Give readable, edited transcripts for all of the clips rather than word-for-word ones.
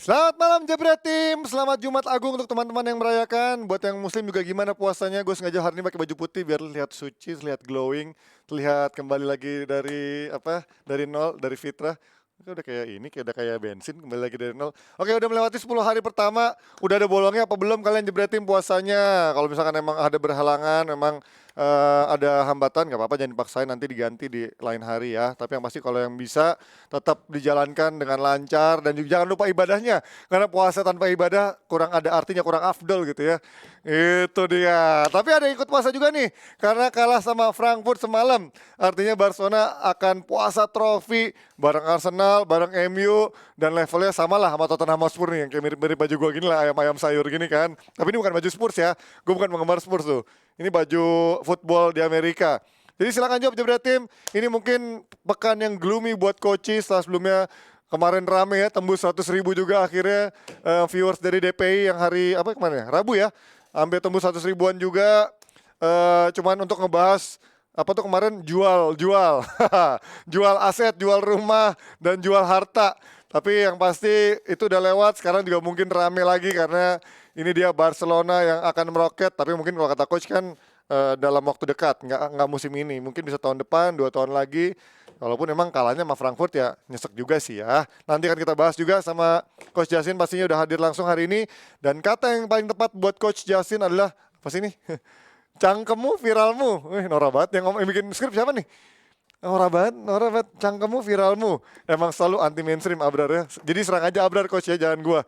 Selamat malam Jebret Tim, selamat Jumat Agung untuk teman-teman yang merayakan. Buat yang muslim juga gimana puasanya, gue sengaja hari ini pakai baju putih biar lihat suci, lihat glowing, terlihat kembali lagi dari nol, dari fitrah. Udah kayak ini, kayak udah kayak bensin, kembali lagi dari nol. Oke, udah melewati 10 hari pertama, udah ada bolongnya apa belum kalian Jebret Tim puasanya? Kalau misalkan emang ada berhalangan, memang ada hambatan, nggak apa-apa, jangan dipaksain, nanti diganti di lain hari ya. Tapi yang pasti kalau yang bisa tetap dijalankan dengan lancar dan juga jangan lupa ibadahnya, karena puasa tanpa ibadah kurang ada artinya, kurang afdol gitu ya. Itu dia. Tapi ada yang ikut puasa juga nih, karena kalah sama Frankfurt semalam. Artinya Barcelona akan puasa trofi bareng Arsenal, bareng MU, dan levelnya sama lah sama Tottenham Hotspur nih, yang kayak mirip-mirip baju gue gini lah, ayam-ayam sayur gini kan. Tapi ini bukan baju Spurs ya, gue bukan penggemar Spurs tuh. Ini baju football di Amerika. Jadi silakan jawab Jebret Tim. Ini mungkin pekan yang gloomy buat Koci setelah sebelumnya kemarin rame ya, tembus 100.000 juga akhirnya viewers dari DPI yang hari apa kemarin ya? Rabu ya. Hampir tembus 100 ribuan juga. Cuman untuk ngebahas apa tuh kemarin jual jual aset, jual rumah dan jual harta. Tapi yang pasti itu udah lewat, sekarang juga mungkin rame lagi karena ini dia Barcelona yang akan meroket. Tapi mungkin kalau kata coach kan dalam waktu dekat, nggak musim ini, mungkin bisa tahun depan, 2 tahun lagi. Walaupun emang kalahnya sama Frankfurt ya nyesek juga sih ya. Nanti kan kita bahas juga sama Coach Jasin, pastinya udah hadir langsung hari ini. Dan kata yang paling tepat buat Coach Jasin adalah apa sih ini? Cangkemmu viralmu. Norak banget yang bikin skrip siapa nih? Norak banget, cangkemmu viralmu. Emang selalu anti mainstream Abrar ya. Jadi serang aja Abrar Coach ya, jangan gua.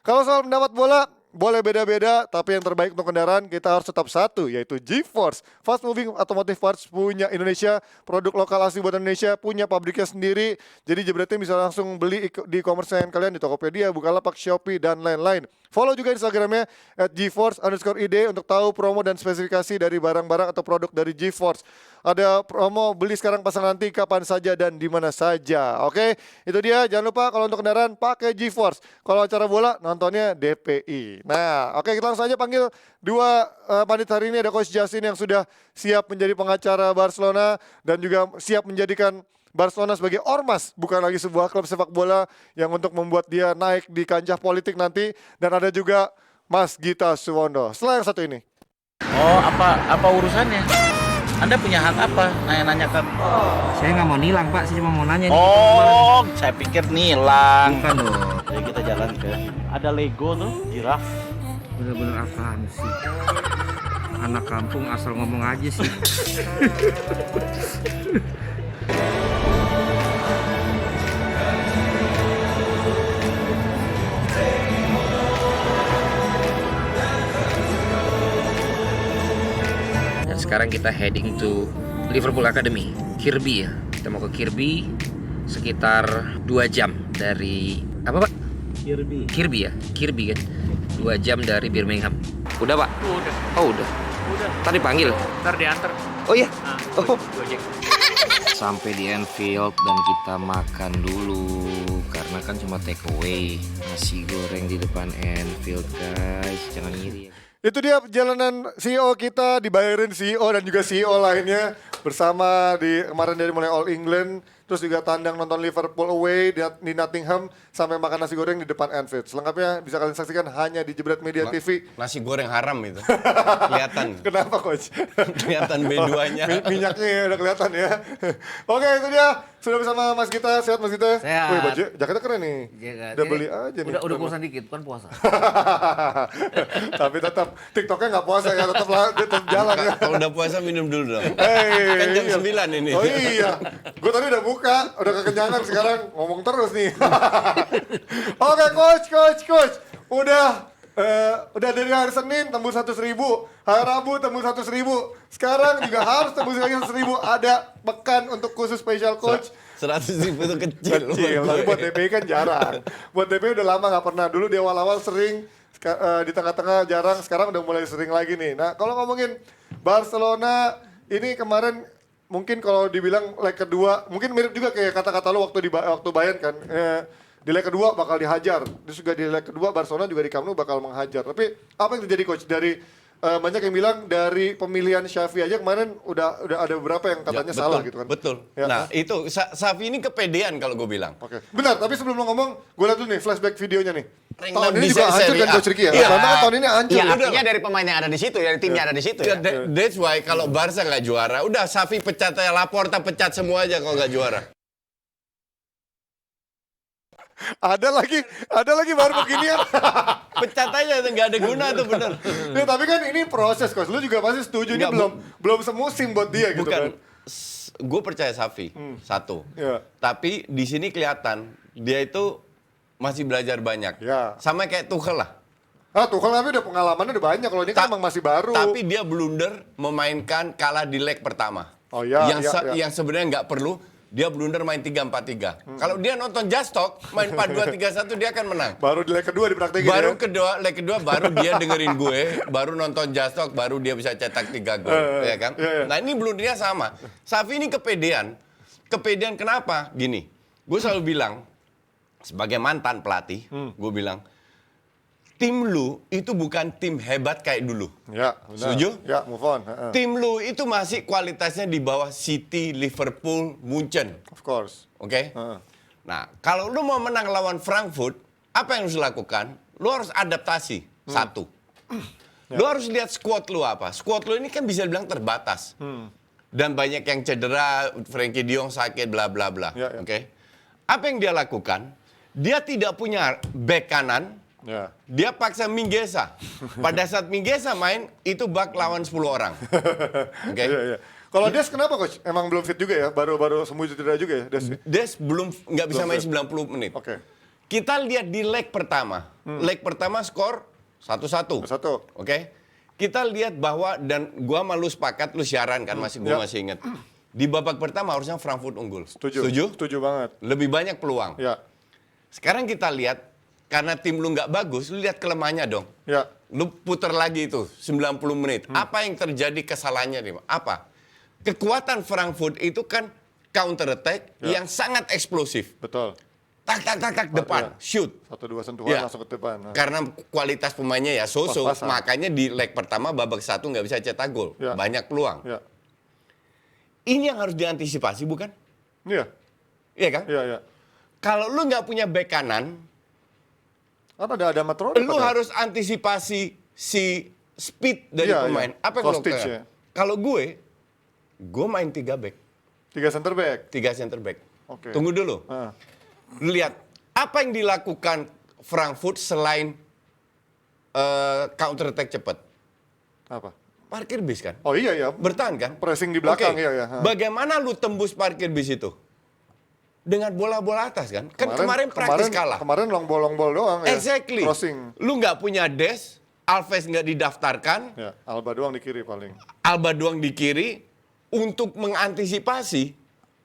Kalau soal pendapat bola, boleh beda-beda, tapi yang terbaik untuk kendaraan kita harus tetap satu, yaitu GeForce. Fast Moving Automotive Parts punya Indonesia, produk lokal asli buatan Indonesia, punya pabriknya sendiri. Jadi Jebretnya bisa langsung beli di e-commerce kalian di Tokopedia, Bukalapak, Shopee, dan lain-lain. Follow juga Instagramnya @GeForce_id untuk tahu promo dan spesifikasi dari barang-barang atau produk dari GeForce. Ada promo beli sekarang pasang nanti kapan saja dan di mana saja. Oke, itu dia. Jangan lupa kalau untuk kendaraan pakai GeForce. Kalau acara bola nontonnya DPI. Nah, oke, kita langsung aja panggil dua panit hari ini. Ada Coach Jasin yang sudah siap menjadi pengacara Barcelona dan juga siap menjadikan Barcelona sebagai ormas, bukan lagi sebuah klub sepak bola yang untuk membuat dia naik di kancah politik nanti. Dan ada juga Mas Gita Suwondo. Setelah yang satu ini. Oh, apa urusannya? Anda punya hak apa? Nanya-nanyakan. Saya nggak mau nilang Pak, saya cuma mau nanya nih. Oh, saya pikir nilang. Bukan loh. Jadi kita jalan ke. Ada Lego tuh, giraf. Bener-bener apaan sih? Anak kampung asal ngomong aja sih. Dan sekarang kita heading to Liverpool Academy, Kirby ya. Kita mau ke Kirby sekitar 2 jam dari apa Pak? Kirby ya, Kirby kan. 2 jam dari Birmingham. Udah Pak? Udah. Oh udah. Tadi panggil. Ntar diantar. Oh iya. Nah, Oh. Gojek. Sampai di Anfield dan kita makan dulu karena kan cuma take away. Nasi goreng di depan Anfield guys, jangan iri ya. Itu dia perjalanan CEO kita, dibayarin CEO dan juga CEO lainnya bersama di kemarin dari mulai All England, terus juga tandang nonton Liverpool away di Nottingham sampai makan nasi goreng di depan Anfield. Selengkapnya bisa kalian saksikan hanya di Jebret Media TV. Nasi goreng haram itu. Kelihatan. Kenapa Coach? Kelihatan B2-nya. Minyaknya ya udah kelihatan ya. Oke, itu dia. Sudah bersama Mas Gita. Sehat Mas Gita? Sehat. Wih, baju jaketnya keren nih. Udah beli aja nih. Udah kurusan dikit, bukan puasa. Tapi tetap TikToknya nggak puasa ya, tetap jalan ya. Kalau udah puasa minum dulu dong. Hey, Kan jam iya. 9 ini. Oh iya, gue tadi udah buka, udah kekenyangan sekarang ngomong terus nih. Oke, coach, udah dari hari Senin tembus 100.000, hari Rabu tembus 100.000, sekarang juga harus tembus lagi 100.000. Ada pekan untuk khusus special coach. 100.000 itu kecil. Kecil, tapi buat DPI kan jarang. Buat DPI udah lama nggak pernah. Dulu di awal-awal sering, di tengah-tengah jarang, sekarang udah mulai sering lagi nih. Nah, kalau ngomongin Barcelona, ini kemarin mungkin kalau dibilang leg kedua, mungkin mirip juga kayak kata-kata lo waktu Bayern kan. Di leg kedua bakal dihajar. Terus juga di leg kedua Barcelona juga di Camp Nou bakal menghajar. Tapi apa yang terjadi coach dari banyak yang bilang dari pemilihan Xavi aja kemarin udah ada beberapa yang katanya Ya, salah gitu kan. Betul. Ya. Nah, itu Xavi ini kepedean kalau gue bilang. Oke. Benar, tapi sebelum lo ngomong, gue lihat dulu nih flashback videonya nih. Tahun ini juga hancur kan Coach Ricky ya? Iya. Karena kan tahun ini hancur. Ya, artinya dari pemain yang ada di situ, dari timnya ada di situ ya. That's why kalau Barca nggak juara, udah Xavi pecat aja, Laporta pecat semua aja kalau nggak juara. Ada lagi baru beginian. Pecat aja, nggak ada guna tuh bener. Ya, tapi kan ini proses, Coach. Lu juga pasti setuju ini Nggak, belum semusim buat dia gitu kan. Bukan, gue percaya Xavi, satu. Ya. Tapi di sini kelihatan dia itu masih belajar banyak. Ya. Sama kayak Tuchel lah. Tuchel tapi udah pengalamannya udah banyak. Kalau ini kan emang masih baru. Tapi dia blunder memainkan kalah di leg pertama. Oh ya, Yang sebenarnya nggak perlu, dia blunder main 3-4-3. Kalau dia nonton Just Talk, main 4-2-3-1 dia akan menang. Baru di leg kedua dipraktekin Leg kedua baru dia dengerin gue, baru nonton Just Talk, baru dia bisa cetak 3 gol, ya kan? Nah, ini blundernya sama. Xavi ini kepedean. Kepedean kenapa? Gini, gue selalu bilang sebagai mantan pelatih, gue bilang tim lu itu bukan tim hebat kayak dulu. Ya, benar. Setuju? Ya, move on. Tim lu itu masih kualitasnya di bawah City, Liverpool, Munchen. Of course. Oke? Nah, kalau lu mau menang lawan Frankfurt, apa yang harus dilakukan? Lu harus adaptasi. Satu. Lu harus lihat squad lu apa. Squad lu ini kan bisa dibilang terbatas. Dan banyak yang cedera, Frenkie de Jong sakit, bla bla bla. Ya. Oke? Apa yang dia lakukan? Dia tidak punya back kanan. Ya. Dia paksa Mingueza. Pada saat Mingueza main, itu bak lawan 10 orang. Oke? Iya. Kalau Des kenapa, Coach? Emang belum fit juga ya? Baru sembuh cedera juga ya, Des? Des belum nggak bisa Belum main fit. 90 menit. Oke. Kita lihat di leg pertama. Leg pertama skor 1-1. 1-1. Oke? Kita lihat bahwa, dan gua malu sepakat, lu siaran kan, gua masih ingat. Di babak pertama harusnya Frankfurt unggul. Setuju banget. Lebih banyak peluang. Ya. Sekarang kita lihat, karena tim lu nggak bagus, lu lihat kelemahannya dong. Ya. Lu putar lagi itu 90 menit. Apa yang terjadi kesalahannya nih? Apa? Kekuatan Frankfurt itu kan counter attack yang sangat eksplosif. Betul. Tak depan, shoot. 1-2 sentuhan Ya. langsung ke depan. Karena kualitas pemainnya ya so-so, Pas-pasan. makanya di leg pertama babak 1 nggak bisa cetak gol. Ya. Banyak peluang. Ya. Ini yang harus diantisipasi, bukan? Iya. Iya kan? Iya. Kalau lu nggak punya bek kanan, Kan ada Matroni. lu harus antisipasi si speed dari Iya, pemain. iya. Apa yang lu Kostic, lakukan? ya. Kalau gue main 3 back, 3 center back. 3 center back. Oke. Tunggu dulu. Ah. Lu lihat apa yang dilakukan Frankfurt selain counter attack cepat. Apa? Parkir bis kan? Oh iya ya. Bertahan kan? Pressing di belakang, Oke. iya. Bagaimana lu tembus parkir bis itu? Dengan bola-bola atas kan? Kan kemarin praktis kalah. Kemarin long ball doang ya. Exactly. Crossing. Lu nggak punya Des, Alves nggak didaftarkan, Ya, Alba doang di kiri paling. Alba doang di kiri. Untuk mengantisipasi,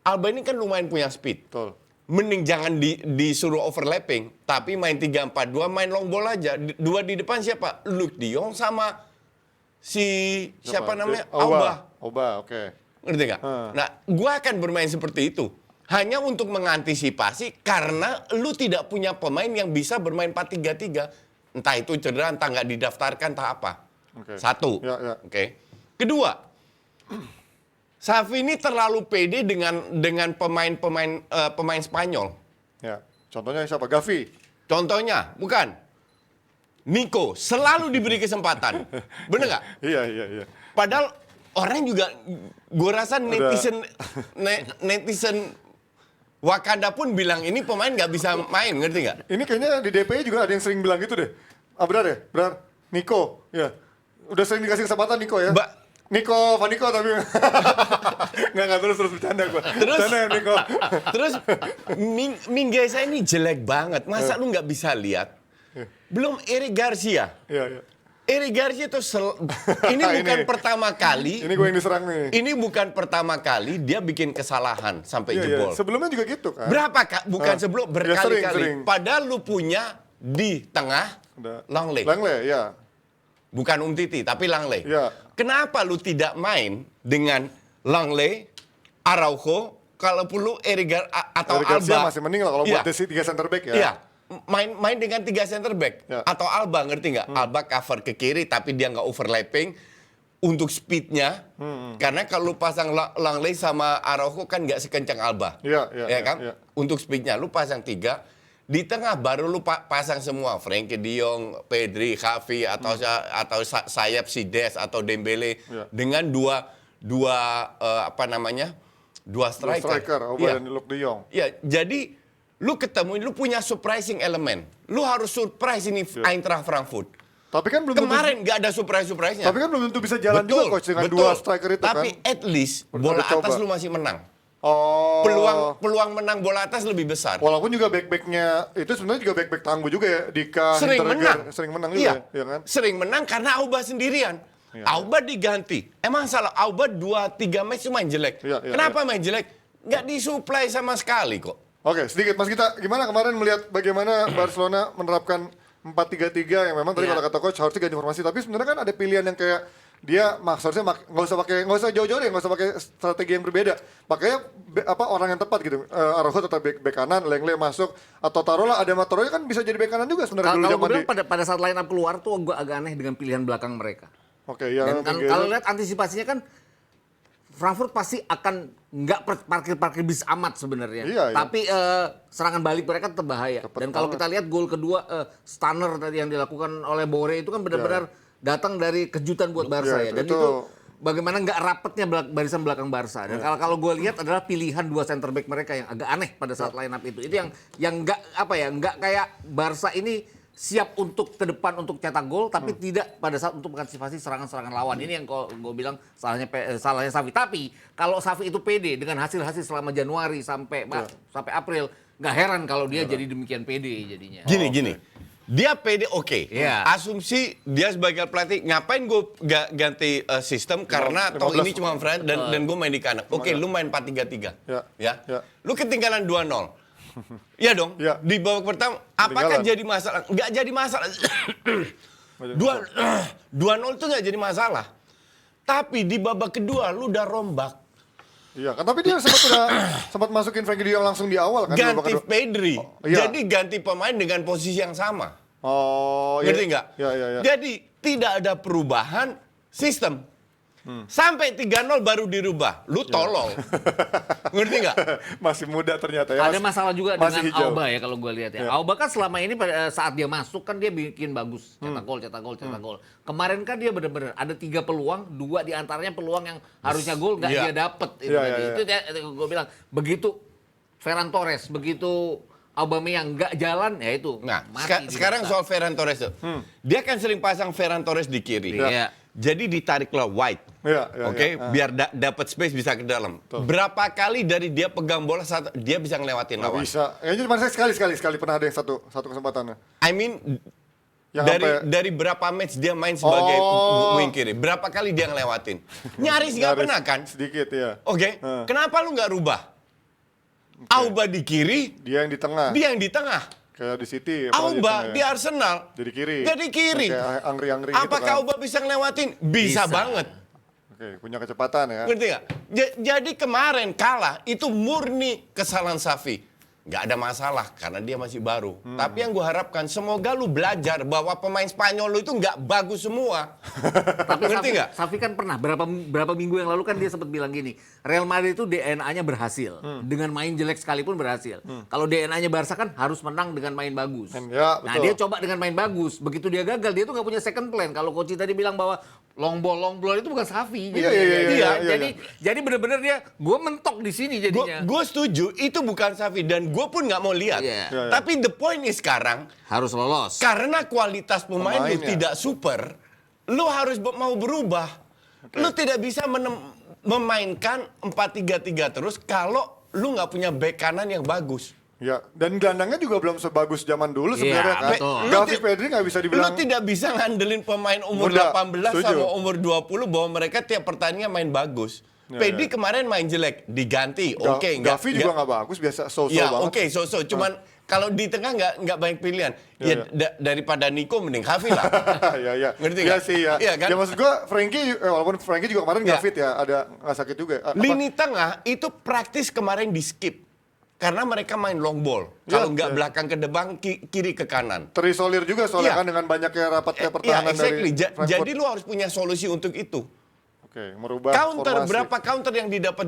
Alba ini kan lumayan punya speed. Betul. Mending jangan disuruh overlapping, tapi main 3-4-2, main long ball aja. Dua di depan siapa? Luke de Jong sama siapa namanya? Auba. Auba, oke. Ngerti nggak? Nah, gua akan bermain seperti itu. Hanya untuk mengantisipasi karena lu tidak punya pemain yang bisa bermain 4-3-3. Entah itu cedera, entah nggak didaftarkan, entah apa. Oke. Satu. Ya. Oke. Kedua, Xavi ini terlalu pede dengan pemain Spanyol. Ya. Contohnya siapa? Gavi. Contohnya, bukan. Nico selalu diberi kesempatan. Bener nggak? Iya. Padahal orang juga, gue rasa netizen Wakanda pun bilang ini pemain nggak bisa main, ngerti nggak? Ini kayaknya di DPI juga ada yang sering bilang gitu deh. Benar ya? Benar. Nico, ya. Udah sering dikasih kesempatan Nico ya. Nico, Van Nico tapi nggak terus bercanda gua. Bercanda ya Nico. Terus Mingueza ini jelek banget. Masa lu nggak bisa lihat? Belum Eric Garcia. Iya. Eric Garcia itu ini bukan pertama kali. Ini gue yang diserang nih. Ini bukan pertama kali dia bikin kesalahan sampai jebol. Sebelumnya juga gitu kan. Berapa kak? Bukan sebelum, berkali-kali. Sering. Padahal lu punya di tengah Langley. Langley, ya. Bukan Umtiti, tapi Langley. Ya. Kenapa lu tidak main dengan Langley, Araujo, kalau perlu Eric atau Eric Garcia Alba? masih mending lah kalau Iya. buat 3 center back ya. Iya. Main dengan 3 center back. Ya. Atau Alba, ngerti nggak? Alba cover ke kiri, tapi dia nggak overlapping. Untuk speednya, karena kalau lu pasang Langley sama Araujo kan nggak sekencang Alba. Iya, Ya kan? iya. Untuk speednya, lu pasang 3. Di tengah baru lu pasang semua Frenkie de Jong, Pedri, Xavi atau sayap si Des atau Dembele dengan dua striker. Auba dan Luuk de Jong. Ya, jadi lu punya surprising element. Lu harus surprise ini Eintracht Frankfurt. Tapi kan belum Kemarin nggak ada surprise-nya. Tapi kan belum tentu bisa jalan juga coach dengan dua striker itu kan. Tapi at least bola atas lu masih menang. Oh. Peluang menang bola atas lebih besar. Walaupun juga back-backnya itu sebenarnya juga back-back tangguh juga ya. Dika, Sering Hinteregger, menang. sering menang juga Iya. ya kan. Sering menang karena Auba sendirian. Iya. Auba diganti. Emang salah Auba 2-3 match itu main jelek. Iya, Kenapa main jelek? Nggak disuplai sama sekali kok. Oke, sedikit Mas Gita, gimana kemarin melihat bagaimana Barcelona menerapkan 4-3-3 yang memang tadi kalau kata coach harusnya ganti formasi, tapi sebenarnya kan ada pilihan yang kayak dia harusnya nggak usah jauh-jauh deh, nggak usah pakai strategi yang berbeda. Pakainya orang yang tepat gitu. Araujo tetap back kanan, Lenglet masuk atau taruhlah ada Matoranya kan bisa jadi back kanan juga sebenarnya dulu Kalau zaman gue bilang pada saat line up keluar tuh gue agak aneh dengan pilihan belakang mereka. Oke, ya. Dan kalau lihat antisipasinya kan Frankfurt pasti akan nggak parkir bis amat sebenarnya. Iya. Tapi serangan balik mereka tetap bahaya. Dan kalau kita lihat gol kedua stunner tadi yang dilakukan oleh Boré itu kan benar-benar datang dari kejutan buat Barca ya. Dan itu bagaimana nggak rapetnya barisan belakang Barca. Dan kalau gue lihat adalah pilihan dua center back mereka yang agak aneh pada saat line up itu. Itu yang nggak kayak Barca ini siap untuk ke depan untuk cetak gol, tapi tidak pada saat untuk mengantisipasi serangan-serangan lawan. Ini yang gue bilang salahnya Xavi. Tapi kalau Xavi itu pede dengan hasil-hasil selama Januari sampai April, nggak heran kalau dia jadi demikian pede jadinya. Gini. Dia pede oke. Iya. Asumsi dia sebagai pelatih, ngapain gue ganti sistem karena toh ini cuma friend dan gue main di kanan. Oke, lu main 4-3-3. Ya. Lu ketinggalan 2-0. Iya dong. Ya. Di babak pertama apakah jadi masalah? Nggak jadi masalah. 2-0 itu nggak jadi masalah. Tapi di babak kedua lu udah rombak. Iya kan, tapi dia sempat masukin Frenkie de Jong langsung di awal kan. Ganti Pedri. Iya. Jadi ganti pemain dengan posisi yang sama. Oh, Ngerti nggak? Iya. Jadi tidak ada perubahan sistem. Sampai 3-0 baru dirubah. Lu tolol. Ngerti nggak? Masih muda ternyata ya. Ada masalah juga masih dengan hijau. Auba ya kalau gue lihat ya. Auba kan selama ini saat dia masuk kan dia bikin bagus. Cetak gol. Kemarin kan dia benar-benar ada 3 peluang, 2 diantaranya peluang yang harusnya gol nggak dia dapet. Itu gue bilang begitu Ferran Torres, begitu Aubameyang nggak jalan ya itu. Nah, mati sekarang soal Ferran Torres tuh. Dia kan sering pasang Ferran Torres di kiri. Iya. Jadi ditariklah White. Iya. Oke, biar dapat space bisa ke dalam. Berapa kali dari dia pegang bola dia bisa ngelewatin Nggak lawan? bisa. Kayaknya cuma sekali pernah ada yang satu kesempatannya. I mean Yang dari berapa match dia main sebagai wing kiri? Berapa kali dia ngelewatin? Nyaris nggak pernah kan? Sedikit ya. Oke, kenapa lu nggak rubah? Auba di kiri, Dia yang di tengah. dia yang di tengah. Kayak di City. Auba di Arsenal, Jadi kiri. jadi kiri. Kayak angri-angri gitu Apakah kan. Auba bisa ngelewatin? Bisa banget. Oke, punya kecepatan ya. Ngerti nggak? Jadi kemarin kalah itu murni kesalahan Xavi. Nggak ada masalah karena dia masih baru. Tapi yang gue harapkan semoga lu belajar bahwa pemain Spanyol lu itu nggak bagus semua. Tapi Ngerti nggak? Xavi kan pernah berapa minggu yang lalu kan dia sempat bilang gini, Real Madrid itu DNA-nya berhasil, dengan main jelek sekalipun berhasil. Kalau DNA-nya Barca kan harus menang dengan main bagus. Ya, Nah betul. dia coba dengan main bagus, begitu dia gagal dia tuh nggak punya second plan. Kalau coach tadi bilang bahwa long ball itu bukan Xavi. Iya. Jadi benar-benar dia, gue mentok di sini jadinya. Gue setuju itu bukan Xavi dan gue pun nggak mau lihat. Iya. Tapi the point is sekarang Harus lolos. karena kualitas pemain lu Pemainnya. tidak super, lu harus mau berubah. Lu tidak bisa memainkan 4-3-3 terus kalau lu nggak punya bek kanan yang bagus. Ya, dan gelandangnya juga belum sebagus zaman dulu sebenarnya kan. betul. Gavi Pedri nggak bisa dibilang. Lu tidak bisa ngandelin pemain umur Muda, 18 setuju. sama umur 20 bahwa mereka tiap pertandingan main bagus. Pedri kemarin main jelek, diganti. Oke, Gavi juga nggak bagus, biasa so-so ya, banget. oke, so-so. Cuman kalau di tengah nggak banyak pilihan. Daripada Nico mending Gavi lah. Iya. Ngerti Iya nggak? sih ya. Iya kan? Ya maksud gua Frenkie, walaupun Frenkie juga kemarin nggak Iya. fit ya, ada nggak sakit juga. Lini tengah itu praktis kemarin di skip. Karena mereka main long ball. Kalau nggak belakang ke depan, kiri ke kanan. Terisolir juga soalnya Iya. kan dengan banyaknya rapatnya Iya, pertahanan exactly. dari Frankfurt. Jadi lu harus punya solusi untuk itu. Oke, merubah Counter formasi. berapa counter yang didapat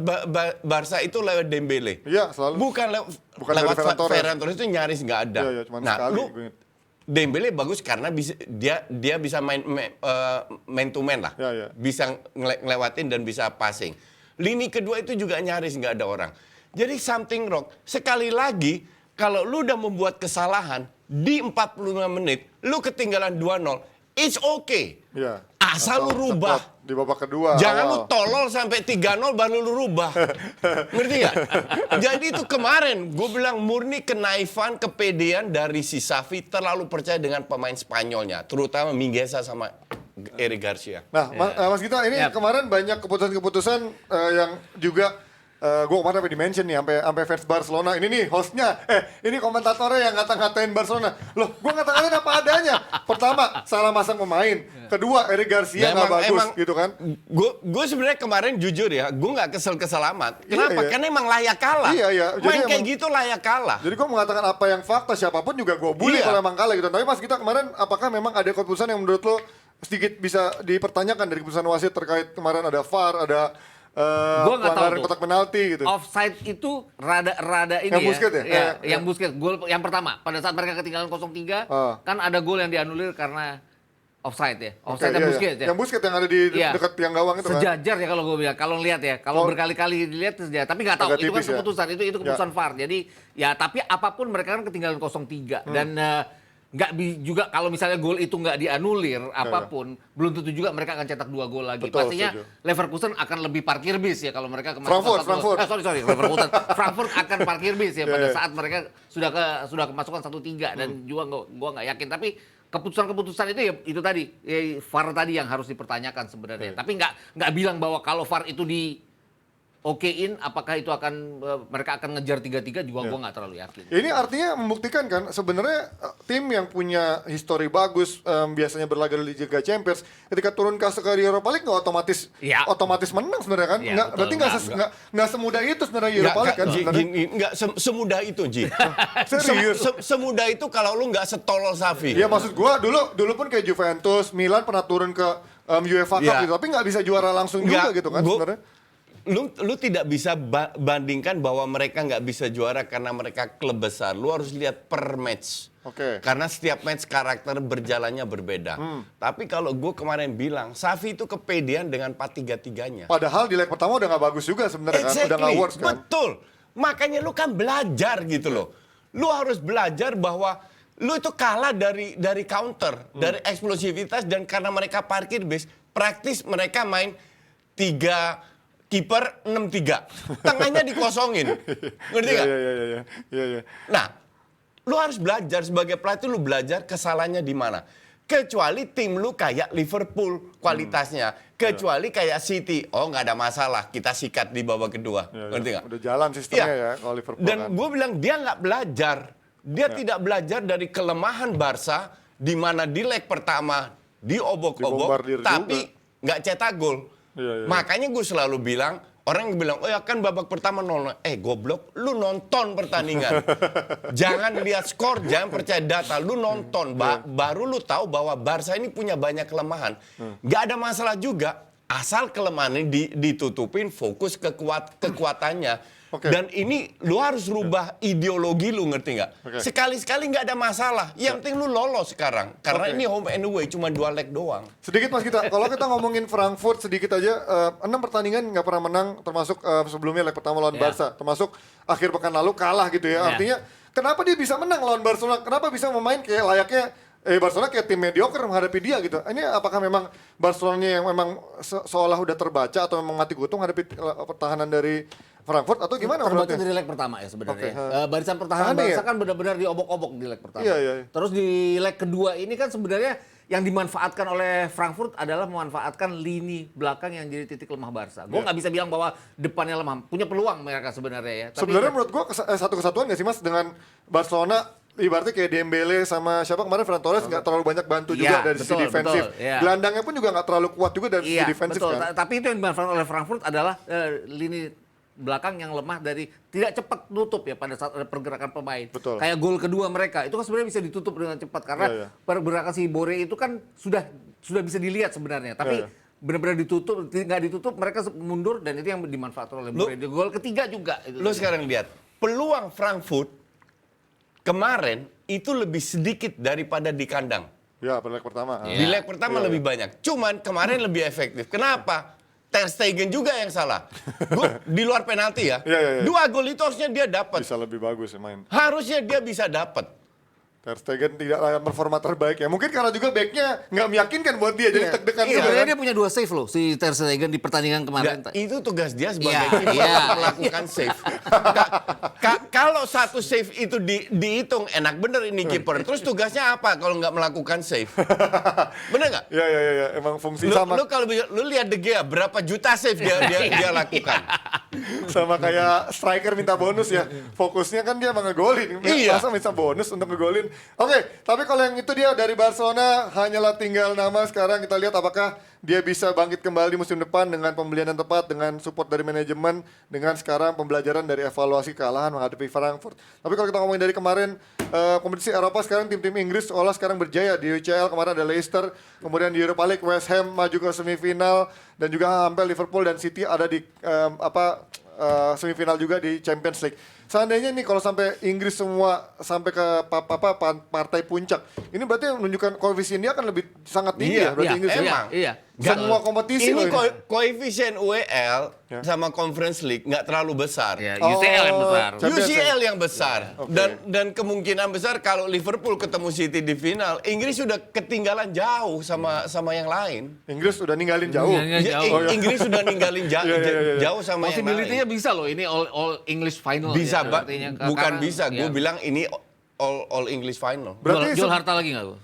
Barca itu lewat Dembele? Iya, selalu. Bukan Bukan dari lewat Ferran Torres. Ferran Torres itu nyaris nggak ada. Iya, iya, cuma Nah, sekali, lu gue inget. Dembele bagus karena dia bisa main man to man lah. Ya, ya. Bisa ngelewatin dan bisa passing. Lini kedua itu juga nyaris nggak ada orang. Jadi something wrong. Sekali lagi kalau lu udah membuat kesalahan di 45 menit, lu ketinggalan 2-0, it's okay. Iya. Asal lu rubah. Cepat di babak kedua. Jangan awal. lu tolol sampai 3-0 baru lu rubah. Ngerti gak? Jadi itu kemarin gue bilang murni kenaifan, kepedean dari si Xavi terlalu percaya dengan pemain Spanyolnya. Terutama Mingueza sama Eric Garcia. Nah, Mas Gita, ini Yap. kemarin banyak keputusan-keputusan yang juga gue kemarin sampai di-mention nih, sampai fans Barcelona. Ini nih hostnya, ini komentatornya yang ngata-ngatain Barcelona. Loh, gue ngata-ngatain apa adanya. Pertama, salah masang pemain. Kedua, Eric Garcia nggak bagus, gitu kan. Gue sebenarnya kemarin jujur ya, gue nggak kesel amat. Iya, Kenapa? iya. Karena emang layak kalah. Iya, iya. Jadi Main kayak emang- gitu layak kalah. Jadi gue mengatakan apa yang fakta, siapapun juga gue bully Iya. kalau emang kalah gitu. Tapi Mas Gita kemarin, apakah memang ada keputusan yang menurut lo sedikit bisa dipertanyakan dari keputusan wasit terkait kemarin ada VAR, ada Gua nggak tahu pelanggaran tuh. kotak penalti gitu. Offside itu rada ini Yang Busquets ya? Iya, Yang- yang Busquets. Gol yang pertama pada saat mereka ketinggalan 0-3 kan ada gol yang dianulir karena offside ya. Oke, Offside iya, iya. Busquets ya. Yang Busquets yang ada di Iya. dekat tiang gawang itu kan. Sejajar ya kalau gue bilang, kalau lihat ya, kalau Oh. berkali-kali dilihat sejajar, tapi nggak tahu Agak itu kan tipis ya. keputusan, itu keputusan VAR. Jadi ya tapi apapun mereka kan ketinggalan 0-3 dan nggak juga kalau misalnya gol itu nggak dianulir apapun, belum tentu juga mereka akan cetak 2 gol lagi. Betul, Pastinya setuju. Leverkusen akan lebih parkir bis ya kalau mereka kemarin Frankfurt. sorry Leverkusen. Frankfurt akan parkir bis ya pada Iya, iya. saat mereka sudah kemasukan 1-3 dan juga gua nggak yakin, tapi keputusan-keputusan itu ya itu tadi VAR tadi yang harus dipertanyakan sebenarnya. Tapi nggak bilang bahwa kalau VAR itu di okein, apakah itu akan mereka akan ngejar 3-3 juga gua nggak terlalu yakin. Ya, ini artinya membuktikan kan sebenarnya tim yang punya histori bagus biasanya berlaga di Liga Champions ketika turun ke Europa League nggak Iya. otomatis menang sebenarnya kan? Iya, Nggak, betul. berarti nggak semudah itu sebenarnya Europa League kan sebenarnya. Nggak semudah itu, Ji. Serius? Semudah itu kalau lu nggak setolol Xavi. Iya maksud gua dulu pun kayak Juventus, Milan pernah turun ke UEFA Cup Iya. gitu, tapi nggak bisa juara langsung juga gitu kan sebenarnya. Lu tidak bisa bandingkan bahwa mereka nggak bisa juara karena mereka klub besar. Lu harus lihat per match. Oke. Karena setiap match karakter berjalannya berbeda. Tapi kalau gue kemarin bilang, Xavi itu kepedean dengan 4-3-3-nya. Padahal di leg pertama udah nggak bagus juga sebenarnya kan, udah nggak works kan. Betul. Makanya lu kan belajar gitu loh. Lu harus belajar bahwa lu itu kalah dari counter, dari eksplosivitas, dan karena mereka parkir base, praktis mereka main 3 kiper 6-3. Tengahnya dikosongin. Ngerti nggak? Iya. Nah, lu harus belajar sebagai pelatih, lu belajar kesalahannya di mana. Kecuali tim lu kayak Liverpool kualitasnya, kecuali kayak City, oh nggak ada masalah, kita sikat di babak kedua, ngerti nggak? Udah jalan sistemnya Iya. ya kalau Liverpool Dan kan. gue bilang dia nggak belajar, dia tidak belajar dari kelemahan Barca, di mana di leg pertama diobok-obok, Dibombardir tapi nggak cetak gol. Iya. Makanya gue selalu bilang, orang yang bilang, oh ya kan babak pertama 0. Goblok, lu nonton pertandingan. Jangan lihat skor, jangan percaya data. Lu nonton, baru lu tahu bahwa Barca ini punya banyak kelemahan. Gak ada masalah juga, asal kelemahan ini ditutupin, fokus kekuatannya. Oke. Dan ini lu harus rubah ideologi lu, ngerti nggak? Oke. Sekali-sekali nggak ada masalah. Yang penting lu lolos sekarang. Karena Oke. ini home and away, cuma 2 leg doang. Sedikit Mas kita, kalau kita ngomongin Frankfurt sedikit aja, 6 pertandingan nggak pernah menang, termasuk sebelumnya leg pertama lawan Ya. Barca, termasuk akhir pekan lalu kalah gitu ya. Ya. Artinya kenapa dia bisa menang lawan Barcelona? Kenapa bisa memain kayak layaknya Barcelona kayak tim mediocre menghadapi dia gitu? Ini apakah memang Barcelona yang memang seolah udah terbaca atau memang mati kutu menghadapi pertahanan dari Frankfurt atau gimana Terbaca menurutnya? dari leg pertama ya sebenarnya. Oke. Barisan pertahanan Tahan Barca ya? kan benar-benar diobok-obok di leg pertama. Iya, iya. Terus di leg kedua ini kan sebenarnya yang dimanfaatkan oleh Frankfurt adalah memanfaatkan lini belakang yang jadi titik lemah Barca. Gue nggak bisa bilang bahwa depannya lemah. Punya peluang mereka sebenarnya ya. Tapi Sebenarnya menurut gua satu kesatuan nggak sih Mas dengan Barcelona ibaratnya kayak Dembele sama siapa kemarin Ferran Torres nggak terlalu banyak bantu juga Iya, dari sisi betul, defensif. betul, iya. Gelandangnya pun juga nggak terlalu kuat juga dari sisi iya, defensif betul. kan. Tapi itu yang dimanfaatkan oleh Frankfurt adalah lini belakang yang lemah dari tidak cepat tutup ya pada saat ada pergerakan pemain. Betul. Kayak gol kedua mereka itu kan sebenarnya bisa ditutup dengan cepat karena Iya, iya. pergerakan si Bore itu kan sudah bisa dilihat sebenarnya. Tapi Iya, iya. benar-benar ditutup, nggak ditutup mereka mundur dan itu yang dimanfaatkan oleh Boré. Di gol ketiga juga. Itu Lo sekarang lihat peluang Frankfurt kemarin itu lebih sedikit daripada di kandang. Ya, pada leg pertama. Iya. Di leg pertama lebih banyak. Cuman kemarin lebih efektif. Kenapa? Ter Stegen juga yang salah. Di luar penalti ya. Iya. 2 gol itu harusnya dia dapat. Bisa lebih bagus ya main. Harusnya dia bisa dapat. Ter Stegen tidak performa terbaik ya. Mungkin karena juga backnya nggak meyakinkan buat dia, jadi deg-degan juga Sebenarnya kan. dia punya 2 save loh si Ter Stegen di pertandingan kemarin. Itu tugas dia sebagai Iya, kiper iya. untuk melakukan save. Kalau satu save itu dihitung enak bener ini kiper. Terus tugasnya apa kalau nggak melakukan save? Bener nggak? Ya. Emang fungsi Lu, sama lu kalau lu lihat De Gea berapa juta save dia lakukan. sama kayak striker minta bonus ya. Fokusnya kan dia emang ngegolin. Iya. Masa minta bonus untuk ngegolin. Oke, tapi kalau yang itu dia dari Barcelona hanyalah tinggal nama. Sekarang kita lihat apakah dia bisa bangkit kembali musim depan dengan pembelian yang tepat, dengan support dari manajemen, dengan sekarang pembelajaran dari evaluasi kekalahan menghadapi Frankfurt. Tapi kalau kita ngomongin dari kemarin, kompetisi Eropa sekarang tim-tim Inggris seolah sekarang berjaya. Di UCL kemarin ada Leicester, kemudian di Europa League West Ham maju ke semifinal, dan juga hampir Liverpool dan City ada di semifinal juga di Champions League. Seandainya nih kalau sampai Inggris semua sampai ke partai puncak, ini berarti menunjukkan koefisien dia akan lebih sangat tinggi ya berarti Inggris. emang. Iya. Semua kompetisi Ini loh koefisien UEL sama Conference League nggak terlalu besar. Ya, UCL yang besar. Champions UCL yang besar. Oke. Dan kemungkinan besar kalau Liverpool ketemu City di final, Inggris sudah ketinggalan jauh sama yang lain. Inggris udah ninggalin jauh. Ninggalin jauh. Inggris sudah ninggalin Iya. jauh sama yang Possibility-nya lain. bisa loh ini all English final. Bisa, ya, artinya, bukan karena- bisa. Gue ya. bilang ini all English final. Berarti Jual harta lagi nggak lu?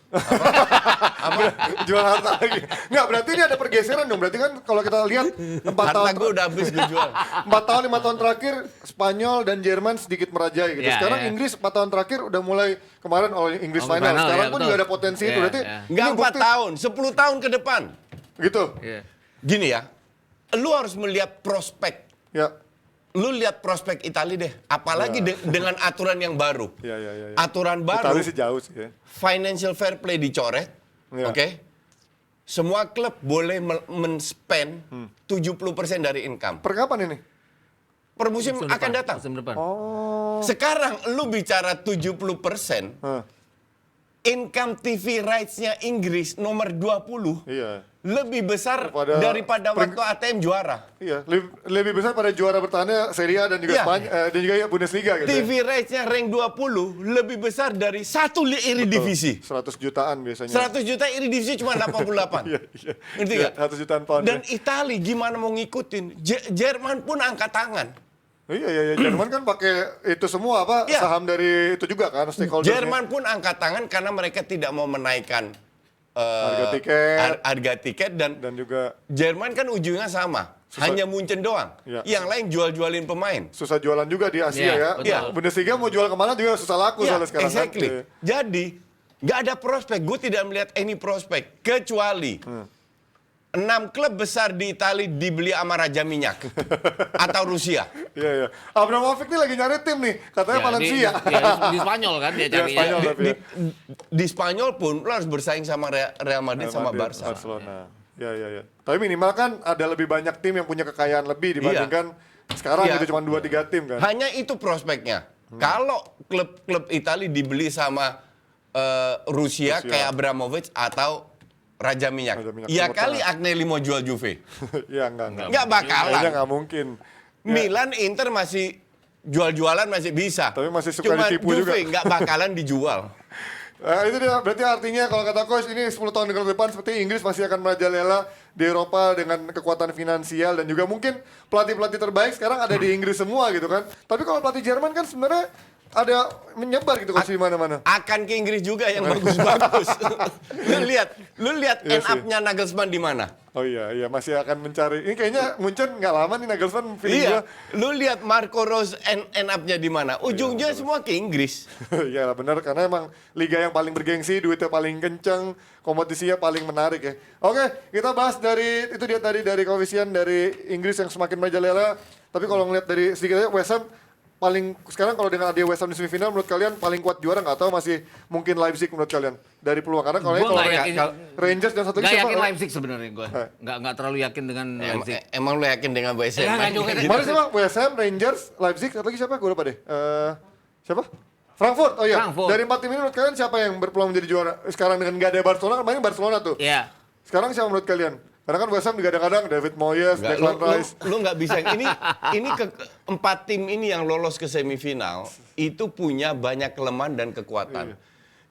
jual harta lagi. Nggak, berarti ini ada pergeseran dong. Berarti kan kalau kita lihat 4 Harta tahun gue udah habis gue jual. 4 tahun 5 tahun terakhir Spanyol dan Jerman sedikit merajai gitu. Ya, Sekarang ya. Inggris 4 tahun terakhir udah mulai kemarin English Oh, final. final, Sekarang ya, pun betul. juga ada potensi itu. Ya, Berarti ya. Nggak ini 4 bukti- tahun, 10 tahun ke depan. Gitu. Iya. Gini ya, lu harus melihat prospek. Ya. Lu lihat prospek Italia deh, apalagi dengan aturan yang baru. Ya. Aturan baru, Italia sih jauh sih ya. financial fair play dicoret, Ya. oke? Semua klub boleh men-spend 70% dari income. Per kapan ini? Per musim Musim akan depan, datang. Musim depan. Oh. Sekarang lu bicara 70%, income TV rights-nya Inggris nomor 20 Iya. lebih besar Daripada daripada waktu ATM juara. Iya, lebih besar pada juara bertahannya Serie A dan juga Iya. dan juga ya Bundesliga gitu. TV rights-nya rank 20 lebih besar dari satu Eredivisie. 100 jutaan biasanya. 100 juta Eredivisie cuma 88. Iya. Ngerti Iya, nggak? 100 jutaan pound. Dan ya. Italia gimana mau ngikutin? Jerman pun angkat tangan. Iya. Jerman kan pakai itu semua Iya. saham dari itu juga kan stakeholder. Jerman pun angkat tangan karena mereka tidak mau menaikkan harga tiket dan juga Jerman kan ujungnya sama. Hanya Munchen doang. Iya. Yang lain jual-jualin pemain. susah jualan juga di Asia Iya, ya. betul. Bundesliga mau jual kemana juga susah laku Ya, soalnya sekarang exactly. kan. Iya. Jadi, nggak ada prospek. Gue tidak melihat any prospek. Kecuali 6 klub besar di Italia dibeli sama Raja Minyak. Atau Rusia. Iya. Abramovich nih lagi nyari tim nih. Katanya Valencia. Di Spanyol kan dia Iya, carinya. Spanyol tapi ya. Di Spanyol pun lo harus bersaing sama Real Madrid sama Madrid, Barca. Barcelona. Iya. Tapi minimal kan ada lebih banyak tim yang punya kekayaan lebih dibandingkan sekarang Iya. gitu cuma 2-3 tim kan. Hanya itu prospeknya. Kalau klub-klub Italia dibeli sama Rusia kayak Abramovich atau Raja Minyak. Raja Minyak Ya Timur kali Tengah. Agnelli mau jual Juve. Iya enggak. Nggak bakalan. Kayaknya nggak mungkin. Ya, Milan, Inter masih jual-jualan masih bisa. Tapi masih suka Cuma ditipu Juve juga. nggak bakalan dijual. Itu dia, berarti artinya kalau kata coach ini 10 tahun ke depan seperti Inggris masih akan merajalela di Eropa dengan kekuatan finansial dan juga mungkin pelatih-pelatih terbaik sekarang ada di Inggris semua gitu kan. Tapi kalau pelatih Jerman kan sebenarnya ada menyebar gitu coach di mana-mana. Akan ke Inggris juga yang bagus-bagus. lu lihat Iya end up-nya Nagelsmann di mana? Oh iya masih akan mencari. Ini kayaknya Munchen nggak lama nih Nagelsmann feeling Iya, gua. lu lihat Marco Rose end up-nya di mana? Ujungnya semua ke Inggris. Iya lah benar karena emang liga yang paling bergengsi, duitnya paling kenceng, kompetisinya paling menarik ya. Oke, kita bahas dari itu dia tadi dari koefisien dari Inggris yang semakin merajalela. Tapi kalau ngeliat dari sedikit aja West Ham paling sekarang kalau dengan adanya West Ham di semifinal menurut kalian paling kuat juara nggak atau masih mungkin Leipzig menurut kalian dari peluang karena kalau Gua nggak kalau yakin. Rangers dan satu lagi Nggak siapa? yakin Leipzig sebenarnya gue. Nggak terlalu yakin dengan Leipzig. Emang lu yakin dengan West Ham? Nggak juga. Kemarin siapa? West Ham, Rangers, Leipzig, satu lagi siapa? Gue lupa deh. Siapa? Frankfurt. Oh iya. Frankfurt. Dari 4 tim ini menurut kalian siapa yang berpeluang menjadi juara? Sekarang dengan nggak ada Barcelona, kemarin Barcelona tuh. Iya. Sekarang siapa menurut kalian? Karena kan West Ham kadang-kadang David Moyes, Nggak, Declan Rice. lu nggak bisa ini empat tim ini yang lolos ke semifinal itu punya banyak kelemahan dan kekuatan.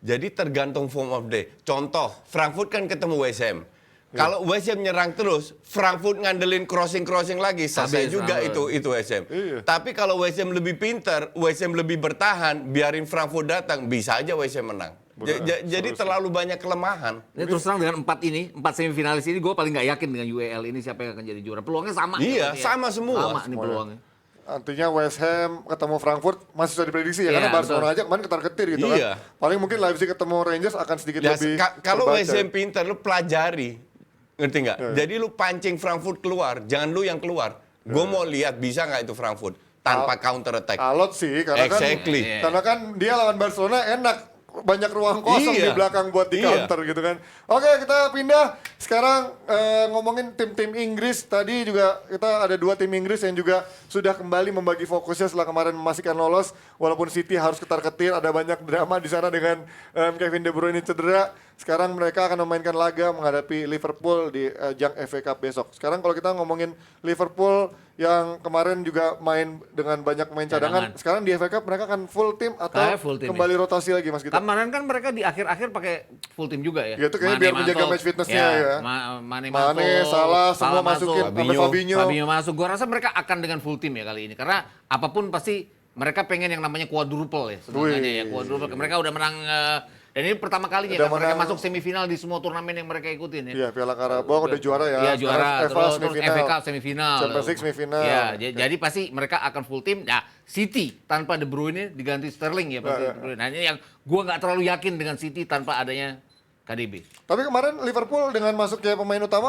Jadi tergantung form of day. Contoh, Frankfurt kan ketemu West Ham. Kalau West Ham nyerang terus, Frankfurt ngandelin crossing lagi, selesai Habis, juga itu West Ham. Tapi kalau West Ham lebih pintar, West Ham lebih bertahan, biarin Frankfurt datang, bisa aja West Ham menang. Jadi terlalu banyak kelemahan. Ini terus terang dengan 4 semifinalis ini gue paling nggak yakin dengan UEL ini siapa yang akan jadi juara. Peluangnya sama. Iya, ya, sama semua. Sama nih peluangnya. Artinya West Ham ketemu Frankfurt masih bisa diprediksi ya, Iya, karena Barcelona betul. aja kemarin ketar-ketir gitu Iya. kan. Paling mungkin Leipzig ketemu Rangers akan sedikit Ya, lebih kalau terbaca. West Ham pintar, lu pelajari. Ngerti nggak? Jadi lu pancing Frankfurt keluar, jangan lu yang keluar. Gue mau lihat bisa nggak itu Frankfurt tanpa counter attack. Alot sih, karena Exactly. kan karena kan dia lawan Barcelona enak, banyak ruang kosong Iya. di belakang buat di Iya. counter gitu kan. Oke, kita pindah sekarang ngomongin tim-tim Inggris. Tadi juga kita ada 2 tim Inggris yang juga sudah kembali membagi fokusnya setelah kemarin memastikan lolos. Walaupun City harus ketar-ketir, ada banyak drama di sana dengan Kevin De Bruyne cedera. Sekarang mereka akan memainkan laga menghadapi Liverpool di ajang FA Cup besok. Sekarang kalau kita ngomongin Liverpool yang kemarin juga main dengan banyak pemain cadangan. Sekarang di FA Cup mereka akan full tim atau Full tim, kembali rotasi lagi Mas Gita? Kemarin kan mereka di akhir-akhir pakai full tim juga ya. Ya, itu kayaknya biar menjaga match fitness-nya ya. Mane Mane, Salah, semua masukin, sampai Fabinho. Fabinho masuk. Gua rasa mereka akan dengan full tim ya kali ini. Karena apapun pasti mereka pengen yang namanya quadruple ya. Sebenarnya ya quadruple. Mereka udah menang dan ini pertama kalinya Udah kan mereka menang. masuk semifinal di semua turnamen yang mereka ikutin ya. Iya, Piala Carabao udah juara ya. Iya juara, Sekarang terus semifinal. FA Cup semifinal. Champions League semifinal. Iya, jadi pasti mereka akan full tim. Nah, City tanpa De Bruyne diganti Sterling ya pasti. De Bruyne. Nah, ini yang gua nggak terlalu yakin dengan City tanpa adanya KDB. Tapi kemarin Liverpool dengan masuknya pemain utama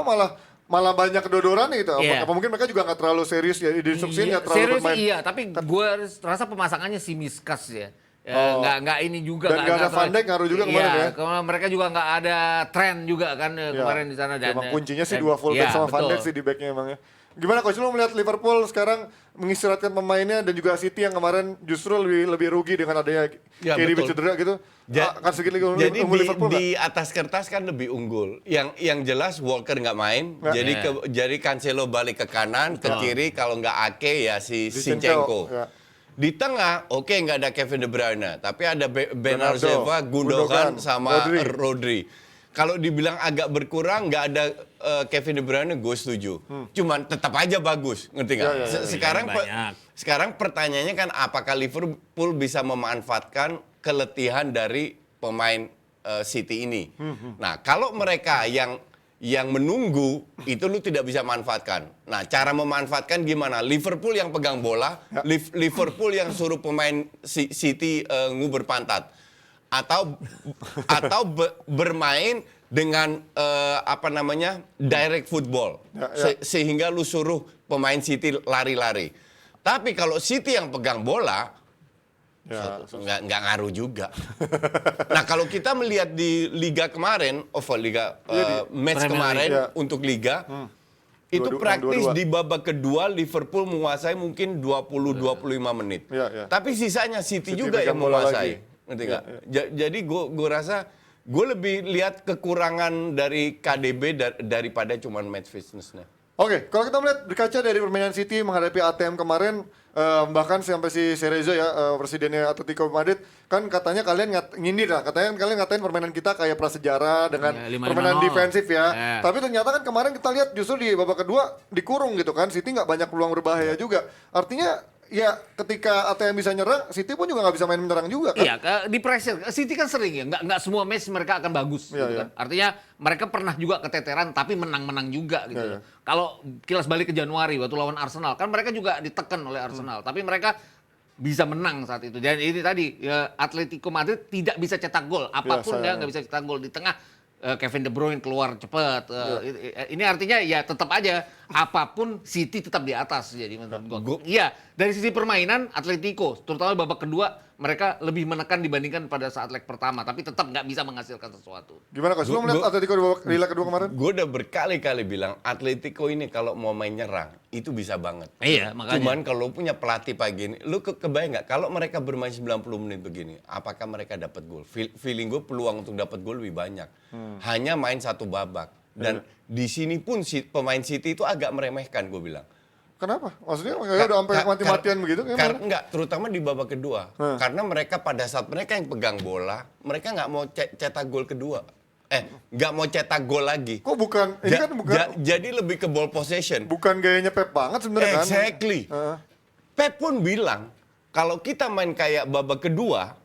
malah banyak kedodoran gitu. Iya. Apa mungkin mereka juga nggak terlalu serius ya di instruksiin nggak terlalu Serius bermain. iya, tapi gue rasa pemasangannya si Miskas ya. Nggak ini juga. Dan nggak ada Van Dijk ngaruh juga kemarin ya. Kemarin mereka juga nggak ada tren juga kan kemarin di sana. Emang kuncinya sih 2 fullback sama Van Dijk sih di backnya emang ya. Gimana Coach, lu melihat Liverpool sekarang mengistirahatkan pemainnya dan juga City yang kemarin justru lebih rugi dengan adanya Ya, KDB betul. cedera gitu. Akan sedikit lagi Jadi unggul Liverpool nggak? di atas kertas kan lebih unggul. Yang jelas Walker nggak main, Ya. jadi Cancelo balik ke kanan, ke kiri kalau nggak Ake ya si Zinchenko, Zinchenko. ya. Di tengah, oke nggak ada Kevin De Bruyne, tapi ada Bernardo, Bernardo Silva, Gundogan, sama Rodri. Rodri. Kalau dibilang agak berkurang, nggak ada Kevin De Bruyne, gue setuju. Cuman tetap aja bagus, ngerti nggak? Ya. Sekarang pertanyaannya kan apakah Liverpool bisa memanfaatkan keletihan dari pemain City ini? Nah, kalau mereka yang menunggu itu lu tidak bisa manfaatkan. Nah, cara memanfaatkan gimana? Liverpool yang pegang bola, Liverpool yang suruh pemain City nguber pantat. Atau bermain dengan direct football. Sehingga lu suruh pemain City lari-lari. Tapi kalau City yang pegang bola, nggak ngaruh juga. Nah, kalau kita melihat di liga kemarin, match kemarin untuk liga, itu praktis di babak kedua Liverpool menguasai mungkin 20-25 menit. Tapi sisanya City juga yang pegang bola menguasai. lagi. Ngerti nggak? Jadi gue rasa gue lebih lihat kekurangan dari KDB daripada cuma match fitness-nya. Oke, kalau kita melihat berkaca dari permainan City menghadapi ATM kemarin, bahkan sampai si Cerezo ya, presidennya Atletico Madrid, kan katanya kalian nyindir lah, katanya kalian ngatain permainan kita kayak prasejarah dengan 5-5-0. permainan defensif ya. Tapi ternyata kan kemarin kita lihat justru di babak kedua dikurung gitu kan, City nggak banyak peluang berbahaya juga. Artinya ya ketika ATM bisa nyerang, City pun juga nggak bisa main menyerang juga kan. Iya, di pressure. City kan sering ya, nggak semua match mereka akan bagus. Iya, gitu kan. Artinya mereka pernah juga keteteran, tapi menang-menang juga gitu. Iya. Kalau kilas balik ke Januari waktu lawan Arsenal, kan mereka juga ditekan oleh Arsenal, tapi mereka bisa menang saat itu. Dan ini tadi Atletico Madrid tidak bisa cetak gol, apapun sayang. dia nggak bisa cetak gol di tengah. Kevin De Bruyne keluar cepat. Ini artinya ya tetap aja apapun City tetap di atas jadi menurut gua. Iya, dari sisi permainan Atletico terutama babak kedua mereka lebih menekan dibandingkan pada saat leg pertama tapi tetap nggak bisa menghasilkan sesuatu. Gimana Coach? Lu melihat Atletico di leg kedua kemarin? Gue udah berkali-kali bilang Atletico ini kalau mau main nyerang itu bisa banget. Iya, makanya. Cuman kalau punya pelatih pagi ini, lu kebayang nggak kalau mereka bermain 90 menit begini, apakah mereka dapat gol? Feeling gue peluang untuk dapat gol lebih banyak. Hanya main satu babak. Dan di sini pun pemain City itu agak meremehkan gue bilang. Kenapa? Maksudnya kayak udah sampai mati-matian begitu? Enggak, terutama di babak kedua. Karena mereka pada saat mereka yang pegang bola, mereka nggak mau cetak gol kedua. Nggak mau cetak gol lagi. Kok bukan? Ini kan bukan. Jadi lebih ke ball possession. Bukan gayanya Pep banget sebenarnya kan? Exactly. Pep pun bilang, kalau kita main kayak babak kedua,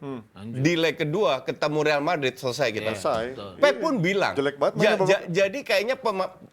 di leg kedua ketemu Real Madrid selesai kita. Selesai. Pep pun bilang, Jelek banget mainnya jadi kayaknya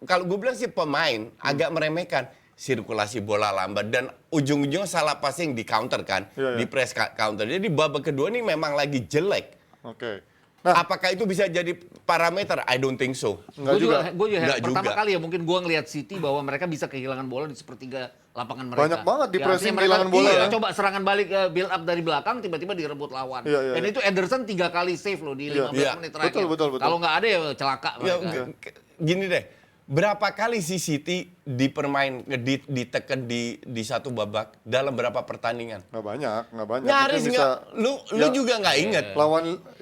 kalau gue bilang sih pemain agak meremehkan sirkulasi bola lambat dan ujung-ujungnya salah passing di counter kan, Iya. di press counter. Jadi babak kedua ini memang lagi jelek. Oke. Apakah itu bisa jadi parameter? I don't think so. Enggak Gue juga Enggak pertama juga. kali ya mungkin gue ngelihat City bahwa mereka bisa kehilangan bola di sepertiga lapangan mereka. Banyak banget di pressing artinya kehilangan bola, Iya, ya. coba serangan balik build up dari belakang tiba-tiba direbut lawan. Iya, iya, Dan iya. itu Ederson 3 kali save loh di 15 Iya. menit terakhir. Betul. Kalau nggak ada ya celaka Ya, mereka. gini deh, berapa kali si City ditekan di satu babak dalam berapa pertandingan? Nggak banyak. Nyaris Mungkin nggak, lu Ya. juga nggak inget.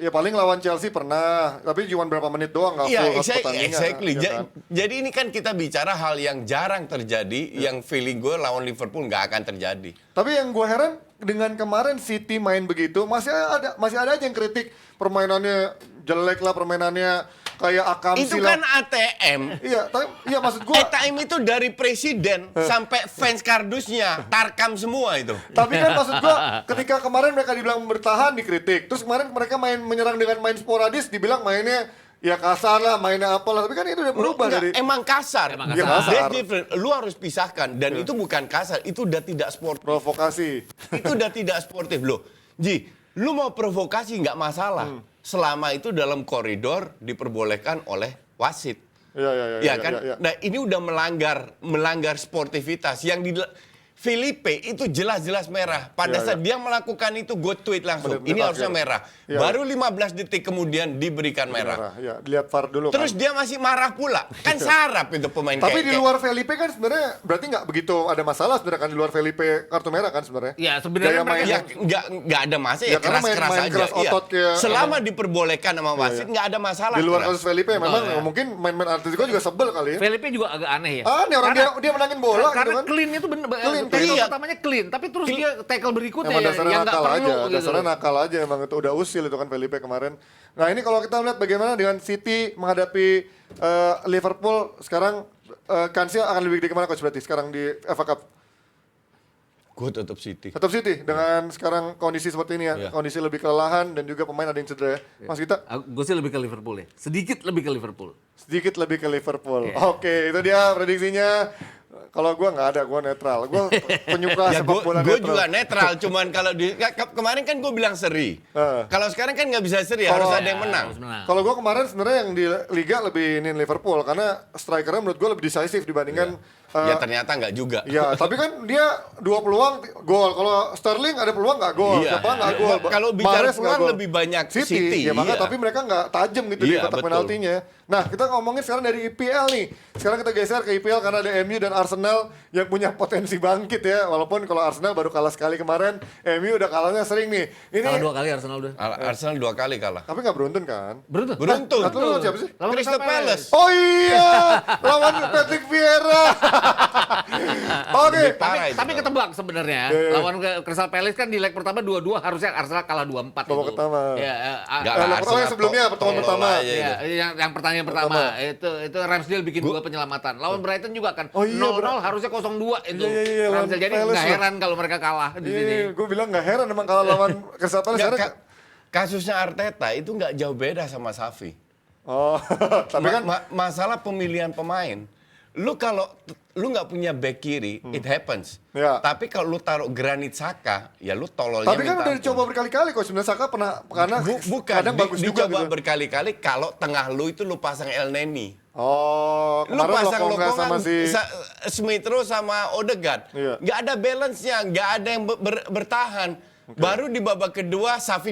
Paling lawan Chelsea pernah, tapi cuma berapa menit doang nggak Iya, full pertandingan. exactly. Ya kan? Jadi ini kan kita bicara hal yang jarang terjadi, yang feeling gue lawan Liverpool nggak akan terjadi. Tapi yang gue heran dengan kemarin City main begitu, masih ada aja yang kritik permainannya jelek lah, permainannya kayak Akamsi Itu lah. kan ATM. Iya maksud gue. ATM itu dari presiden sampai fans kardusnya, tarkam semua itu. Tapi kan maksud gua ketika kemarin mereka dibilang bertahan dikritik. Terus kemarin mereka menyerang dengan main sporadis dibilang mainnya ya kasar lah, mainnya apalah. Tapi kan itu udah berubah Enggak, dari emang kasar. Iya, kasar. That's different. Lu harus pisahkan dan itu bukan kasar, itu udah tidak sportif. provokasi. Itu udah tidak sportif loh. Ji, lu mau provokasi nggak masalah. Selama itu dalam koridor diperbolehkan oleh wasit. Iya. Ya kan? Nah, ini udah melanggar sportivitas yang di Felipe itu jelas-jelas merah. Pada Iya, saat dia melakukan itu, gue tweet langsung. Menit-menit Ini harusnya akhir. merah. Iya, Baru 15 detik kemudian diberikan merah. Ya, lihat VAR dulu Terus kan. dia masih marah pula. Kan sarap itu pemain Tapi di kayak- luar Felipe kan sebenarnya berarti nggak begitu ada masalah sebenarnya kan di luar Felipe kartu merah kan sebenarnya. Ya, sebenarnya Gaya mereka- mainnya. Ya nggak ada masalah ya, Ya, karena keras-keras main aja. keras Iya. otot kayak- Selama diperbolehkan sama wasit nggak ada masalah. Di luar keras. kasus Felipe memang mungkin main Atletico juga sebel kali ya. Felipe juga agak aneh ya. Aneh orang dia menangin bola gitu Karena kan. clean itu bener, Clean, tackle iya. pertamanya clean, tapi terus dia tackle berikutnya Emang ya, dasarnya yang nggak nakal perlu aja, gitu. dasarnya nakal aja emang itu udah usil itu kan Felipe kemarin. Nah ini kalau kita lihat bagaimana dengan City menghadapi Liverpool sekarang kansnya akan lebih gede kemana coach berarti sekarang di FA Cup? Gue tetap City. Tetap City dengan sekarang kondisi seperti ini ya, Iya. kondisi lebih kelelahan dan juga pemain ada yang cedera ya. Mas kita Gue sih lebih ke Liverpool ya, sedikit lebih ke Liverpool. sedikit lebih ke Liverpool. Oke, itu dia prediksinya. Kalau gua nggak ada, gua netral. Gua penyuka Ya sepak bola gue netral. juga netral, cuman kalau kemarin kan gue bilang seri. Kalau sekarang kan nggak bisa seri, harus ada yang menang. Harus menang. Kalau gue kemarin sebenarnya yang di Liga lebih ini Liverpool karena strikernya menurut gue lebih decisive dibandingkan Ya ternyata nggak juga. ya, tapi kan dia 2 peluang gol. Kalau Sterling ada peluang nggak gol, Iya. siapa nggak gol. Kalau bicara Mahrez nggak peluang gol. lebih banyak City, Ya makanya iya. tapi mereka nggak tajam gitu di Iya, kotak betul. penaltinya. Nah, kita ngomongin sekarang dari IPL nih. Sekarang kita geser ke IPL karena ada MU dan Arsenal yang punya potensi bangkit ya. Walaupun kalau Arsenal baru kalah sekali kemarin, MU udah kalahnya sering nih. Ini Kalah 2 kali Arsenal udah. Arsenal 2 kali kalah. tapi nggak beruntun kan? Beruntun. Beruntun. Satu lawan siapa sih? Lawan Crystal Crystal Palace. Oh iya, lawan Patrick Vieira. Oke. Lebih parah itu Tapi kalau. ketebak sebenarnya. Iya. Lawan Crystal Palace kan di leg pertama 2-2 harusnya Arsenal kalah 2-4 Babak itu. pertama. Ya, Nggak Yang lah, pertama yang sebelumnya, pertemuan tolol pertama. aja ya, itu. yang pertandingan pertama itu Ramsdale bikin 2 penyelamatan. Lawan Brighton juga kan Oh iya, 0-0 harusnya 0-2 itu. Iya, lawan Ramsdale jadi Palace nggak lah. heran kalau mereka kalah di sini. Gue bilang nggak heran emang kalau lawan Crystal Palace. Nggak, Karena- kasusnya Arteta itu nggak jauh beda sama Xavi. Oh, tapi kan Masalah pemilihan pemain. Lu kalau lu nggak punya back kiri, it happens. Ya. Tapi kalau lu taruh Granit Xhaka, ya lu tololnya Tapi kan minta udah ampun. dicoba berkali-kali kok sebenarnya Saka pernah karena Bukan, kadang bagus juga dicoba gitu. berkali-kali kalau tengah lu itu lu pasang El Neni. Oh, Lu kemarin pasang Lokonga Lokonga sama si Smith Rowe sama Odegaard. Iya. Nggak ada balance-nya, nggak ada yang bertahan. Baru di babak kedua Safi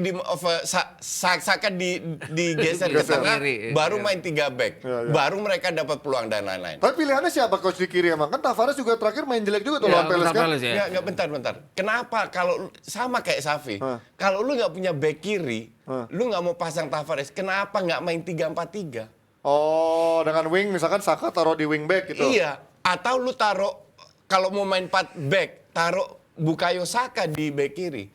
Saka digeser ke Geser. tengah, Kiri, baru iya. main 3 back. Iya, iya. Baru mereka dapat peluang dan lain-lain. Tapi pilihannya siapa coach di kiri emang? Kan Tavares juga terakhir main jelek juga tuh Ya, lawan Palace kan. Palace, ya. Nggak, bentar. Kenapa kalau sama kayak Safi, kalau lu nggak punya back kiri, lu nggak mau pasang Tavares, kenapa nggak main 3-4-3? Oh, dengan wing misalkan Saka taruh di wing back gitu. Iya, atau lu taruh kalau mau main 4 back, taruh Bukayo Saka di back kiri.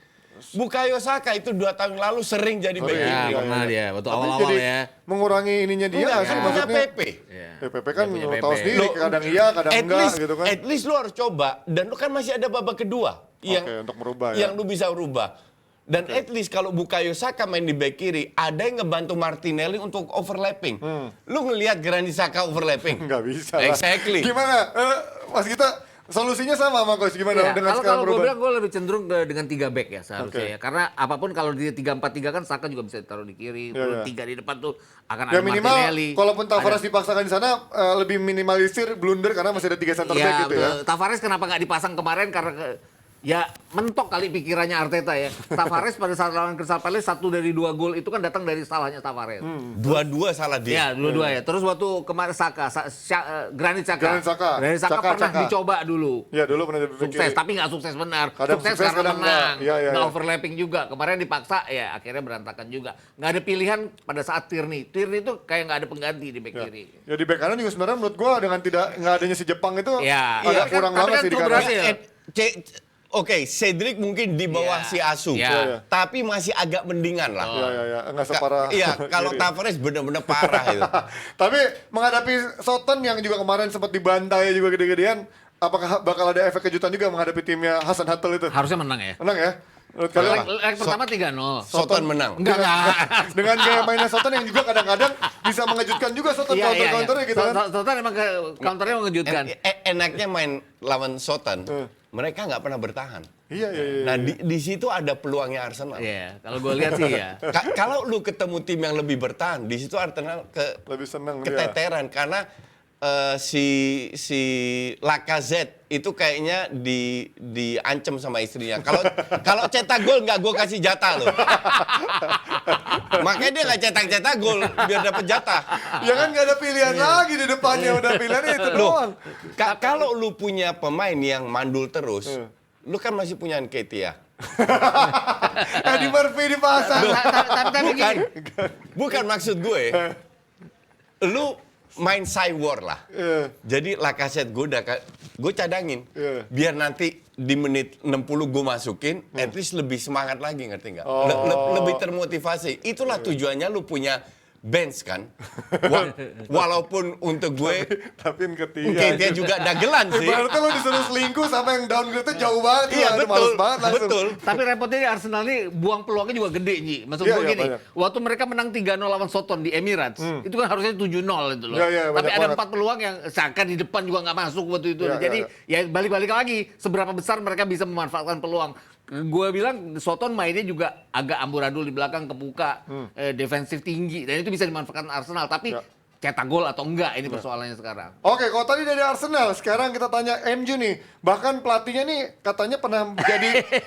Bukayo Saka itu 2 tahun lalu sering jadi back Ya, kiri. pernah dia waktu Tapi awal-awal jadi ya. mengurangi ininya dia Enggak, nggak sih kan punya maksudnya. PP. Iya. PP kan Dia punya lu tahu PP. sendiri, kadang iya, kadang enggak gitu kan. At least lu harus coba, dan lu kan masih ada babak kedua yang untuk merubah ya. yang lu bisa rubah. Dan at least kalau Bukayo Saka main di back kiri, ada yang ngebantu Martinelli untuk overlapping. Lu ngelihat Granit Xhaka overlapping? Nggak bisa lah. Exactly. Gimana? Mas Gita, solusinya sama coach gimana Iya, dengan kalau sekarang gue perubahan? bilang gue lebih cenderung dengan 3 back ya seharusnya Oke. ya. Karena apapun kalau di 3-4-3 kan Saka juga bisa ditaruh di kiri, Iya, terus iya. 3 di depan tuh akan Ya ada minimal, Martinelli. kalaupun Tavares ada- dipaksakan di sana lebih minimalisir blunder karena masih ada 3 center back Ya, gitu ya. Tavares kenapa nggak dipasang kemarin karena ya mentok kali pikirannya Arteta ya. Tavares pada saat lawan Crystal Palace 1 dari 2 gol itu kan datang dari salahnya Tavares. Dua-dua salah Ya, dia. dua-dua ya. Terus waktu kemarin Granit Xhaka. Granit Xhaka. Granit Xhaka Xhaka, pernah Xhaka. dicoba dulu. Ya dulu pernah jadi back Sukses, kiri. tapi nggak sukses benar. Kadang sukses sukses, karena kadang menang. nggak. Iya, iya, Nggak iya. overlapping juga. Kemarin dipaksa, ya akhirnya berantakan juga. Nggak ada pilihan pada saat Tierney. Tierney itu kayak nggak ada pengganti di back kiri. Ya di back kanan juga sebenarnya menurut gua dengan nggak adanya si Jepang itu Ya, agak iya, kurang tapi banget kan sih di itu kanan. berhasil. Oke, Cedric mungkin di bawah Iya. si Asu, Iya. tapi masih agak mendingan lah. Iya, enggak separah. Iya, kalau kiri. Tavares benar-benar parah itu. Tapi menghadapi Soton yang juga kemarin sempat dibantai juga gede-gedean, apakah bakal ada efek kejutan juga menghadapi timnya Hasan Hatel itu? Harusnya menang ya. Menang ya? Menurut kalian? Leg pertama 3-0. Soton menang. Enggak. Dengan gaya mainnya Soton yang juga kadang-kadang bisa mengejutkan juga Soton counter-counternya gitu kan. Sultan emang counternya mengejutkan. Enaknya main lawan Soton, mereka nggak pernah bertahan. Iya. Nah, di situ ada peluangnya Arsenal. Iya, kalau gue lihat sih ya. Kalau lu ketemu tim yang lebih bertahan, di situ Arsenal Lebih seneng dia. keteteran karena si Lacazette itu kayaknya diancam sama istrinya. Kalau cetak gol nggak gue kasih jatah loh. Makanya dia nggak cetak gol biar dapat jatah. Ya kan nggak ada pilihan lagi di depannya, udah pilihannya itu Loh, doang. kalau lu punya pemain yang mandul terus, lu kan masih punya Nketiah. Eddie Murphy dipasang. Tapi Bukan, gini, bukan maksud gue. Lu main cywar lah. Iya. Jadi Lacazette gue cadangin. Iya. Biar nanti di menit 60 gue masukin, at least lebih semangat lagi, ngerti nggak? Oh. Lebih termotivasi. Itulah tujuannya lu punya bench kan. Walaupun untuk gue, Tapi Nketiah ketiga. juga dagelan sih. Ibaratnya lo disuruh selingkuh sama yang downgrade-nya jauh banget. Iya Itu betul, males banget langsung. betul. tapi repotnya di Arsenal ini buang peluangnya juga gede, Ji. Maksud Iya, gue iya, gini, banyak. waktu mereka menang 3-0 lawan Soton di Emirates, itu kan harusnya 7-0 itu loh. Iya, iya, Tapi banyak ada banget. 4 peluang yang Saka di depan juga nggak masuk waktu itu. Iya, Jadi iya, ya balik-balik lagi, seberapa besar mereka bisa memanfaatkan peluang. Gue bilang Soton mainnya juga agak amburadul di belakang, kebuka, defensif tinggi, dan itu bisa dimanfaatkan Arsenal. Tapi Ya. cetak gol atau enggak ini persoalannya sekarang. Oke, kalau tadi dari Arsenal, sekarang kita tanya MU nih. Bahkan pelatihnya nih katanya pernah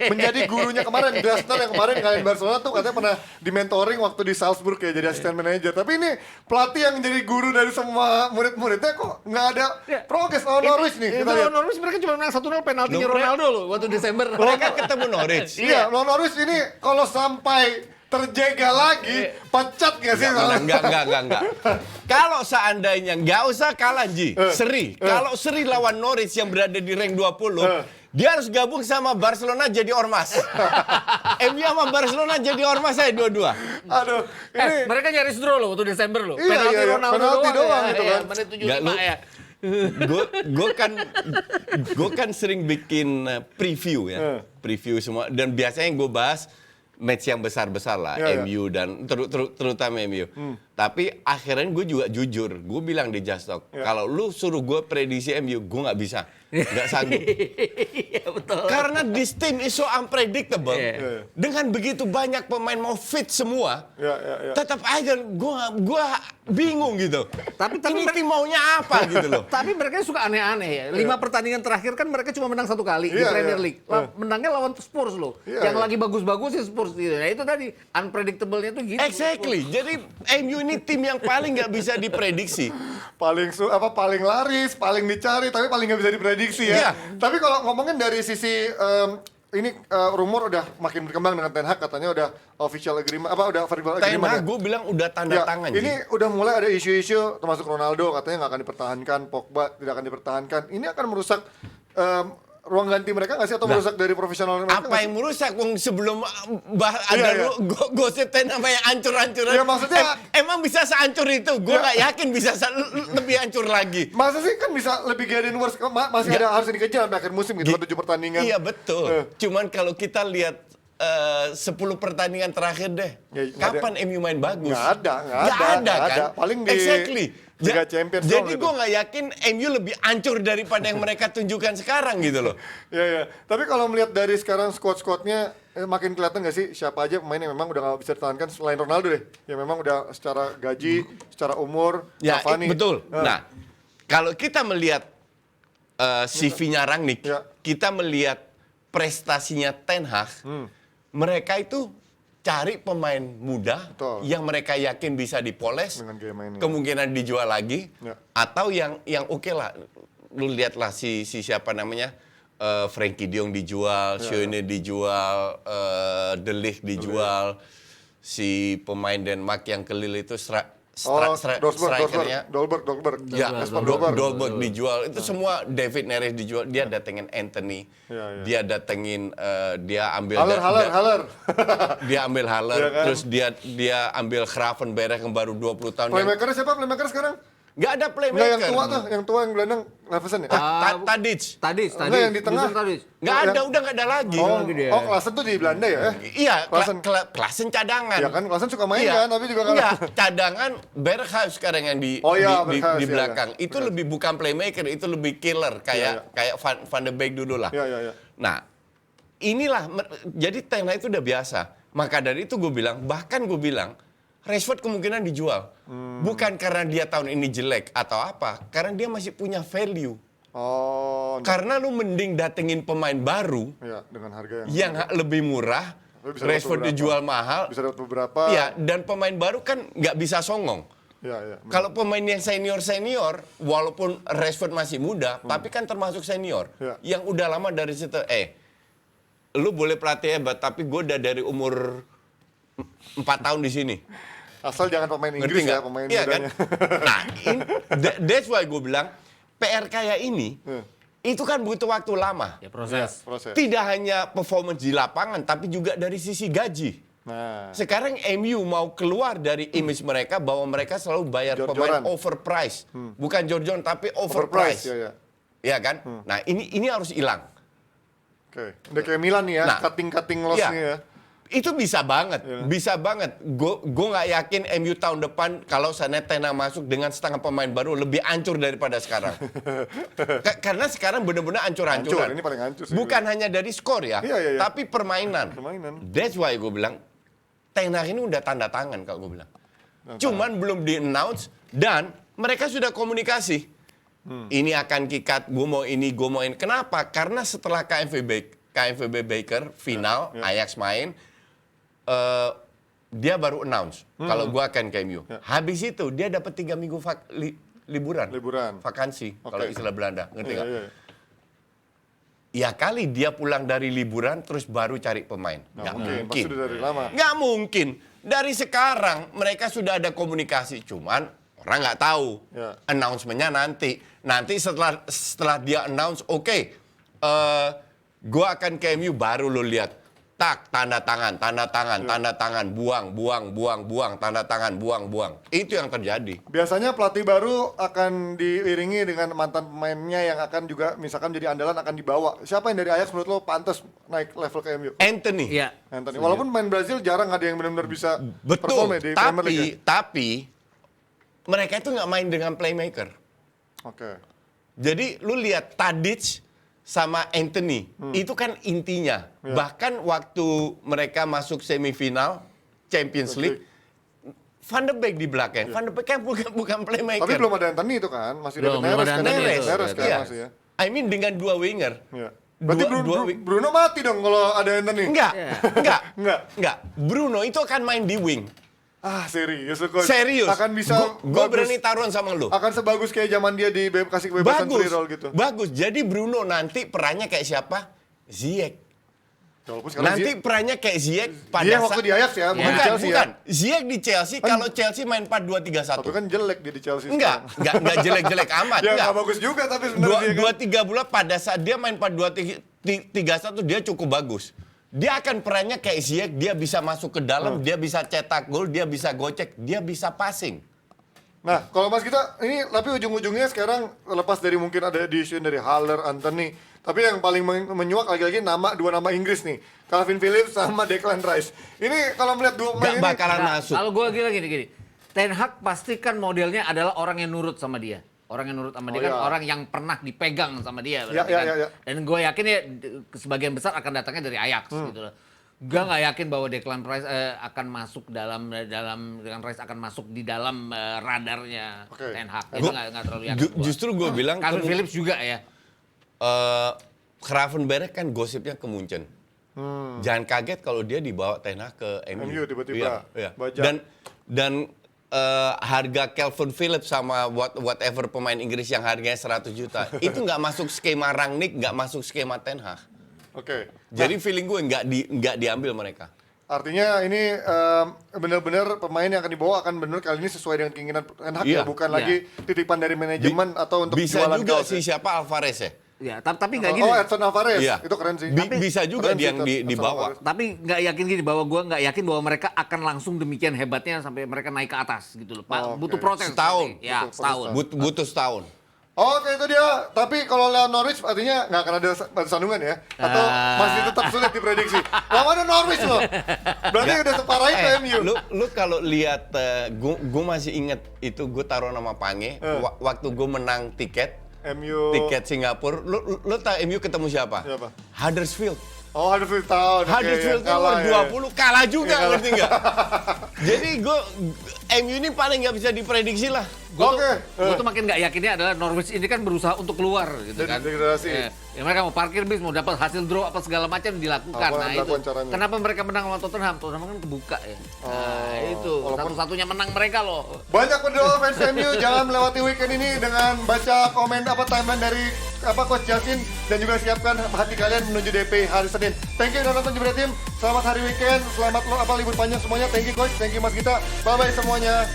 menjadi gurunya kemarin. Glasner yang kemarin kalian Barcelona tuh katanya pernah di mentoring waktu di Salzburg ya, jadi asisten manajer. Tapi ini pelatih yang jadi guru dari semua murid-muridnya kok nggak ada progres lawan Norwich nih. Kita lihat. Norwich mereka cuma menang 1-0 penaltinya Loh, Ronaldo loh waktu Desember. Mereka ketemu Norwich. Iya, lawan Norwich ini kalau sampai terjaga lagi, pecat nggak sih? Enggak. Kalau seandainya nggak usah kalah, Ji. Seri. Kalau seri lawan Norwich yang berada di rank 20, dia harus gabung sama Barcelona jadi ormas. MU sama Barcelona jadi ormas saya dua-dua. Aduh, ini Mereka nyaris draw loh waktu Desember loh. Iya, Penalti iya, Ronaldo penalti doang ya, gitu ya, kan. menit 75 Nggak, lu- ya. Gue kan sering bikin preview ya. Preview semua. Dan biasanya yang gue bahas match yang besar-besar lah, Ya, ya. MU dan terutama MU. Tapi akhirnya gue juga jujur, gue bilang di Just Talk, kalau lu suruh gue prediksi MU, gue nggak bisa, nggak sanggup. Iya betul. Karena this team is so unpredictable. Iya. Dengan begitu banyak pemain mau fit semua, Ya. tetap aja gue bingung gitu. Tapi Ini tim maunya apa gitu loh. Tapi mereka suka aneh-aneh ya. 5 pertandingan terakhir kan mereka cuma menang 1 kali di Iya, Premier iya. League. Menangnya lawan Spurs loh. Iya, Yang iya. lagi bagus-bagus sih Spurs gitu. Nah itu tadi unpredictable-nya tuh gitu. Exactly. Jadi MU ini tim yang paling nggak bisa diprediksi. Paling laris, paling dicari, tapi paling nggak bisa diprediksi ya. Iya. Tapi kalau ngomongin dari sisi ini rumor udah makin berkembang dengan Ten Hag, katanya udah official agreement, udah verbal Ten agreement. Hag gue bilang udah tanda tangan. Ini Ji. udah mulai ada isu-isu termasuk Ronaldo katanya nggak akan dipertahankan, Pogba tidak akan dipertahankan. Ini akan merusak ruang ganti mereka nggak sih atau merusak dari profesional mereka? Apa yang merusak? Wong sebelum ada Iya. gosip Ten Hag yang hancur-hancuran. Ya, maksudnya- emang bisa sehancur itu? Gue Ya. nggak yakin bisa lebih hancur lagi. Masa sih kan bisa lebih getting worse, masih ada harus dikejar sampai akhir musim gitu, 7 pertandingan. Iya betul. Cuman kalau kita lihat 10 pertandingan terakhir deh, Ya, nggak kapan MU main bagus? Nggak ada kan? ada. Paling di Exactly. Liga Champions doang Jadi gitu. gue nggak yakin MU lebih hancur daripada yang mereka tunjukkan sekarang gitu loh. Ya. Tapi kalau melihat dari sekarang squad-squadnya makin kelihatan nggak sih siapa aja pemain yang memang udah nggak bisa ditahankan selain Ronaldo deh, yang memang udah secara gaji, secara umur, Ya Cavani. betul. Nah, kalau kita melihat CV-nya Rangnick, Ya. kita melihat prestasinya Ten Hag, mereka itu cari pemain muda Betul. yang mereka yakin bisa dipoles, Dengan gaya mainnya. kemungkinan dijual lagi, Ya. atau yang oke lah, lu lihatlah si siapa namanya, Frankie De Jong dijual, Schöne dijual, De Ligt dijual, si pemain Denmark yang kelil itu strikernya. Dolberg. Ya, Jesper Dolberg dijual. Itu semua David Neres dijual. Dia datengin Anthony. Ya. Dia datengin dia ambil Haller. dia ambil Haller, Ya kan? terus dia ambil Gravenberch yang baru 20 tahun. Playmaker siapa playmaker sekarang? Nggak ada Enggak playmaker. yang tua yang gelandang Leverkusen ya? Tadic. Tadis. Enggak, yang di tengah. Tadis. Nggak yang- ada, udah nggak ada lagi. Klaassen tuh di Belanda ya? Iya, Klaassen. Klaassen cadangan. Ya kan, Klaassen suka main Iya. kan, tapi juga kalau Enggak, cadangan Berghuis sekarang yang Oh iya, di Berghuis, iya, belakang. iya. Itu lebih bukan playmaker, itu lebih killer kayak Van de Beek dulu lah. Iya. Nah, inilah jadi Ten Hag itu udah biasa. Maka dari itu gue bilang, Rashford kemungkinan dijual. Bukan karena dia tahun ini jelek atau apa, karena dia masih punya value. Oh, Karena lu mending datengin pemain baru ya dengan harga yang lebih murah, Tapi bisa dapat Rashford beberapa. dijual mahal. bisa dapat beberapa. Iya, dan pemain baru kan nggak bisa songong. Iya. Kalau pemain yang senior, walaupun Rashford masih muda, tapi kan termasuk senior. Ya. Yang udah lama dari situ, lu boleh pelatih hebat, tapi gue udah dari umur 4 tahun di sini. Asal jangan pemain Ngerti Inggris ya, nggak? pemain Iya kan? mudanya. Nah, that's why gue bilang, PR kayak ini, itu kan butuh waktu lama. Ya proses. Proses. Tidak hanya performance di lapangan, tapi juga dari sisi gaji. Nah, Sekarang MU mau keluar dari image mereka bahwa mereka selalu bayar Jor-joran. pemain overprice. Bukan jor-joran, tapi overprice. overprice. Ya. Iya kan? Nah, ini harus hilang. Oke. Udah kayak Milan nih ya, Nah, cutting loss iya. nih ya. Itu bisa banget, bisa banget. Gue nggak yakin MU tahun depan kalau sana Ten Hag masuk dengan setengah pemain baru lebih hancur daripada sekarang. Karena sekarang benar-benar Hancur, hancur-hancuran. ini paling hancur sih. Bukan hanya dari skor ya, Iya. tapi permainan. That's why gue bilang Ten Hag ini udah tanda tangan kalau gue bilang. Cuman belum di-announce dan mereka sudah komunikasi. Ini akan kikat, gue mau ini. Kenapa? Karena setelah KNVB Baker final, Ajax main, dia baru announce kalau gue akan ke MU. Habis itu dia dapat 3 minggu liburan. Vakansi, kalau istilah Belanda. Ngerti nggak? Iya. Ya kali dia pulang dari liburan terus baru cari pemain. Nggak Mungkin, mungkin. pasti udah dari lama. Nggak mungkin. Dari sekarang mereka sudah ada komunikasi. Cuman orang nggak tahu. Ya. Announcement-nya nanti. Nanti setelah dia announce, oke, gue akan ke MU baru lo lihat. tak, tanda tangan, buang, tanda tangan, buang. Itu yang terjadi. Biasanya pelatih baru akan diiringi dengan mantan pemainnya yang akan juga misalkan jadi andalan akan dibawa. Siapa yang dari Ajax menurut lo pantas naik level ke MU? Anthony. Iya. Anthony. Walaupun main Brazil jarang ada yang benar-benar bisa perform Betul, ya di Premier League. ya? tapi mereka itu nggak main dengan playmaker. Oke. Jadi lu lihat Tadic sama Anthony, itu kan intinya. Ya. Bahkan waktu mereka masuk semifinal Champions League, Van de Beek di belakang. Van de Beek kan bukan playmaker. Tapi belum ada Anthony itu kan, masih Belum David ada Neres kan. Anthony Neres, itu. Neres kan Iya. masih ya. I mean dengan 2 winger. Iya. Berarti Dua- Bruno mati dong kalau ada Anthony. Enggak, Enggak. enggak. Bruno itu akan main di wing. Serius lu, Coach. Serius. Akan bisa Gue bagus. berani taruhan sama lu. Akan sebagus kayak zaman dia kasih kebebasan free roll gitu. Bagus. Jadi Bruno nanti perannya kayak siapa? Ziyech. Walaupun sekarang Nanti perannya kayak Ziyech pada dia waktu di Ajax ya, bukan di Bukan, Chelsea bukan. ya. Ziyech di Chelsea kalau Chelsea main 4-2-3-1. Tapi kan jelek dia di Chelsea Enggak sekarang. jelek-jelek amat. Ya enggak. nggak bagus juga tapi sebenarnya dia kan. 2-3 bulan pada saat dia main 4-2-3-1 dia cukup bagus. Dia akan perannya kayak Ziyech, dia bisa masuk ke dalam, dia bisa cetak gol, dia bisa gocek, dia bisa passing. Nah, kalau Mas kita ini tapi ujung-ujungnya sekarang lepas dari mungkin ada addition dari Haller, Anthony, tapi yang paling menyuak lagi-lagi dua nama Inggris nih, Calvin Phillips sama Declan Rice. Ini kalau melihat dua pemain Gak ini bakalan masuk. Kalau gue gini. Ten Hag pasti kan modelnya adalah orang yang nurut sama dia. Orang yang nurut sama dia kan iya. orang yang pernah dipegang sama dia. Ya, berarti ya, kan. ya, ya. Dan gue yakin ya sebagian besar akan datangnya dari Ajax gitu loh. Gue nggak yakin bahwa Declan Rice akan masuk Declan Rice akan masuk di dalam radarnya Oke. Ten Hag. Itu nggak terlalu yakin. gua. Justru gue bilang Calvin Phillips juga ya. Gravenberch kan gosipnya ke Munchen. Jangan kaget kalau dia dibawa Ten Hag ke MU. MU tiba-tiba. Iya. Bajak. Dan harga Calvin Phillips sama whatever pemain Inggris yang harganya 100 juta itu nggak masuk skema Rangnick, nggak masuk skema Ten Hag. Oke. Jadi feeling gue nggak diambil mereka. Artinya ini benar-benar pemain yang akan dibawa akan benar kali ini sesuai dengan keinginan Ten Hag Iya. ya, bukan Iya. lagi titipan dari manajemen atau untuk Bisa jualan juga kaos si ya. siapa Alvarez ya. Ya, tapi nggak gini. Oh, Edson Alvarez. Iya. Itu keren sih. Bisa juga Keren dia yang sih, Edson dibawa. Alvarez. Tapi nggak yakin gini bahwa gue nggak yakin bahwa mereka akan langsung demikian hebatnya sampai mereka naik ke atas gitu loh. Oke. Butuh proses. Setahun. pasti. Ya, Butuh setahun. Butuh setahun. Oke, itu dia. Tapi kalau lawan Norwich artinya nggak akan ada sandungan ya? Atau masih tetap sulit diprediksi? Lawannya Norwich loh. Berarti udah separah itu MU. Lu kalau lihat, gue masih inget itu gue taruh nama Pange waktu gue menang tiket Singapura. Lu tahu MU ketemu siapa? Siapa? Huddersfield. Oh, Huddersfield tahun. Oke, Huddersfield yang kan kalah, nomor ya. 20 kalah juga, Iya, kalah. ngerti nggak? Jadi MU ini paling nggak bisa diprediksi lah. Gue tuh makin nggak yakinnya adalah Norwich ini kan berusaha untuk keluar gitu Dari kan. degradasi. Ya mereka mau parkir bis, mau dapat hasil draw apa segala macam dilakukan. Apa Nah yang itu. dilakukan caranya? Kenapa mereka menang lawan Tottenham? Tottenham kan kebuka ya. Nah itu walaupun- satu-satunya menang mereka loh. Banyak pendoa fans MU, jangan melewati weekend ini dengan baca komen timeline dari Coach Justin dan juga siapkan hati kalian menuju DP hari Senin. Thank you udah nonton Jebret Tim. Selamat hari weekend, selamat libur panjang semuanya. Thank you Coach, thank you Mas Gita. Bye bye semuanya.